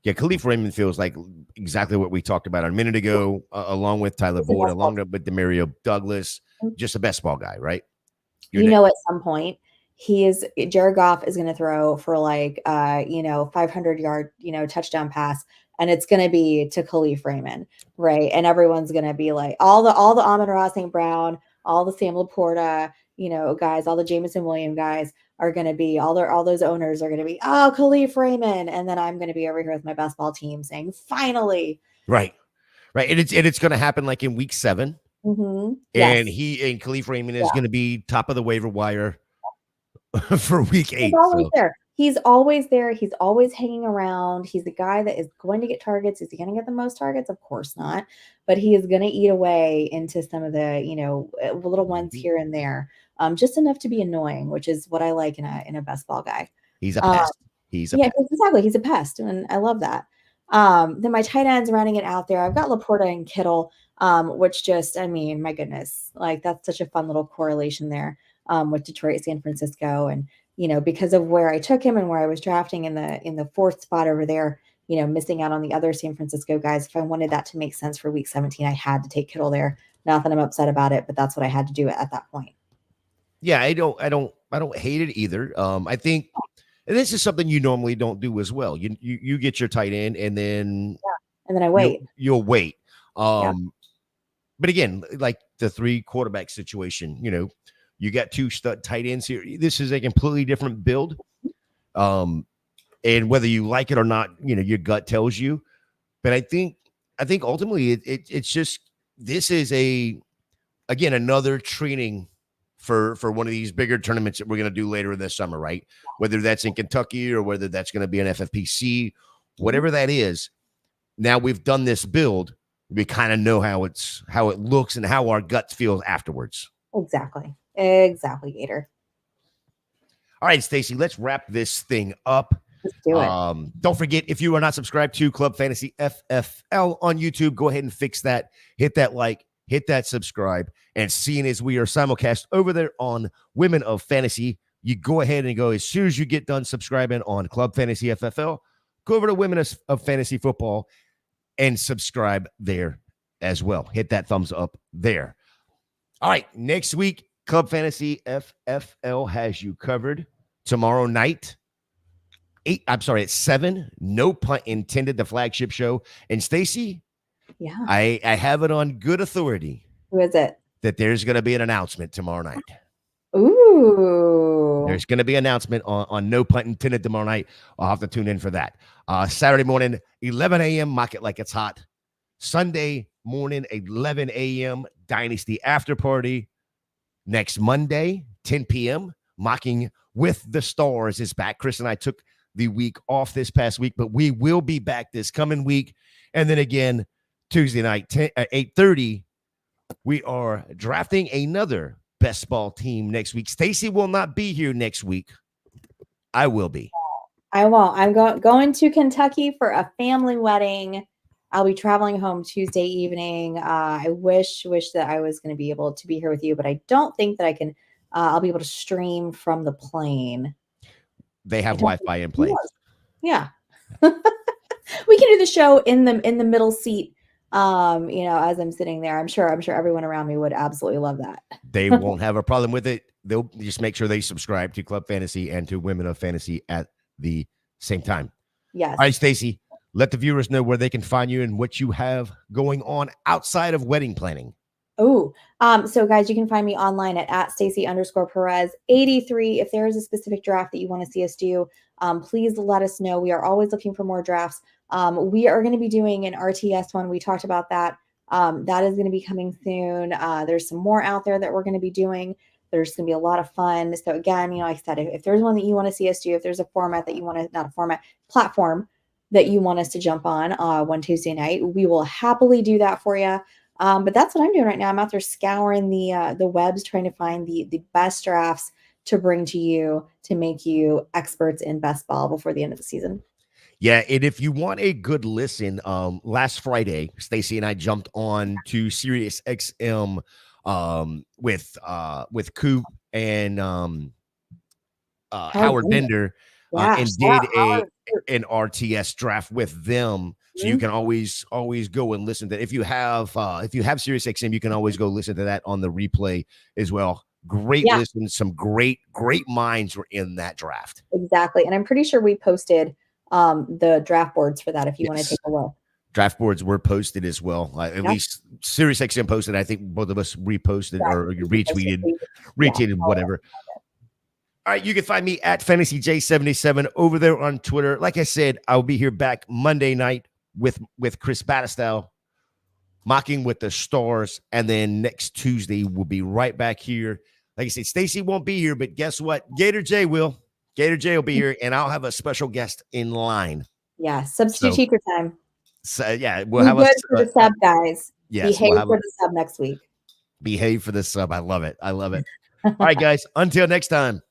Yeah, Khalif Raymond feels like exactly what we talked about a minute ago, along with Tyler Boyd, along with Demario Douglas, just a best ball guy, right? At some point Jared Goff is going to throw for like 500-yard touchdown pass, and it's going to be to Khalif Raymond, right? And everyone's going to be like all the Amon-Ra St. Brown, all the Sam Laporta, guys, all the Jameson Williams guys are going to be all those owners are going to be Khalif Raymond, and then I'm going to be over here with my best ball team saying finally, right, and it's going to happen like in week 7, yes. and Khalif Raymond is going to be top of the waiver wire for week 8. He's always there. He's always there. He's always hanging around. He's the guy that is going to get targets. Is he going to get the most targets? Of course not. But he is going to eat away into some of the, little ones here and there, just enough to be annoying, which is what I like in a best ball guy. He's a pest. Pest. Exactly. He's a pest, and I love that. Then my tight ends running it out there. I've got Laporta and Kittle, which just, my goodness, like that's such a fun little correlation there. With Detroit, San Francisco, and because of where I took him and where I was drafting in the 4th spot over there, missing out on the other San Francisco guys. If I wanted that to make sense for week 17, I had to take Kittle there. Not that I'm upset about it, but that's what I had to do at that point. Yeah, I don't hate it either. I think, and this is something you normally don't do as well. You get your tight end, and then I wait. You'll wait. But again, like the 3 quarterback situation, you got 2 stud tight ends here. This is a completely different build. And whether you like it or not, your gut tells you. But I think ultimately it's just, this is another training for one of these bigger tournaments that we're going to do later in this summer, right? Whether that's in Kentucky or whether that's going to be an FFPC, whatever that is. Now we've done this build. We kind of know how it looks and how our gut feels afterwards. Exactly, Gator. All right, Stacy, let's wrap this thing up. Let's do it. Don't forget, if you are not subscribed to Club Fantasy FFL on YouTube, go ahead and fix that. Hit that like, hit that subscribe. And seeing as we are simulcast over there on Women of Fantasy, you go ahead and go, as soon as you get done subscribing on Club Fantasy FFL, go over to Women of Fantasy Football and subscribe there as well. Hit that thumbs up there. All right, next week, Club Fantasy FFL has you covered. Tomorrow night, at 7, no pun intended, the flagship show. And Stacy, I have it on good authority. Who is it? That there's going to be an announcement tomorrow night. Ooh. There's going to be an announcement on no pun intended tomorrow night. I'll have to tune in for that. Saturday morning, 11 a.m., Mock It Like It's Hot. Sunday morning, 11 a.m., Dynasty After Party. Next Monday, 10 p.m., Mocking with the Stars is back. Chris and I took the week off this past week, but we will be back this coming week. And then again, Tuesday night, 8:30, we are drafting another best ball team next week. Stacy will not be here next week. I will be. I won't. I'm going to Kentucky for a family wedding. I'll be traveling home Tuesday evening. I wish that I was going to be able to be here with you, but I don't think that I can. I'll be able to stream from the plane. They have Wi-Fi in place. Yeah. We can do the show in the middle seat. As I'm sitting there. I'm sure everyone around me would absolutely love that. They won't have a problem with it. They'll just make sure they subscribe to Club Fantasy and to Women of Fantasy at the same time. Yes. All right, Stacy. Let the viewers know where they can find you and what you have going on outside of wedding planning. Oh, so guys, you can find me online at Stacy_Perez 83. If there is a specific draft that you want to see us do, please let us know. We are always looking for more drafts. We are going to be doing an RTS one. We talked about that. That is going to be coming soon. There's some more out there that we're going to be doing. There's going to be a lot of fun. So again, like I said, if there's one that you want to see us do, if there's a format that you want to, not a format, platform that you want us to jump on one Tuesday night, we will happily do that for you. But that's what I'm doing right now. I'm out there scouring the webs, trying to find the best drafts to bring to you to make you experts in best ball before the end of the season. Yeah, and if you want a good listen, last Friday, Stacy and I jumped on to Sirius XM with Coop and Howard Bender and did an RTS draft with them. So you can always go and listen to it. If you have Sirius XM, you can always go listen to that on the replay as well. Great Yeah. listen. Some great minds were in that draft. Exactly. And I'm pretty sure we posted the draft boards for that if you want to take a look. Draft boards were posted as well. At least SiriusXM posted. I think both of us reposted or retweeted, whatever. All right, you can find me at FantasyJ77 over there on Twitter. Like I said, I'll be here back Monday night with Chris Battistow, mocking with the stars, and then next Tuesday we'll be right back here. Like I said, Stacy won't be here, but guess what? Gator J will. Gator J will be here, and I'll have a special guest in line. Yeah, substitute teacher time. So yeah, we'll have good for the sub, guys. Yes, behave for the sub next week. Behave for the sub. I love it. All right, guys. Until next time.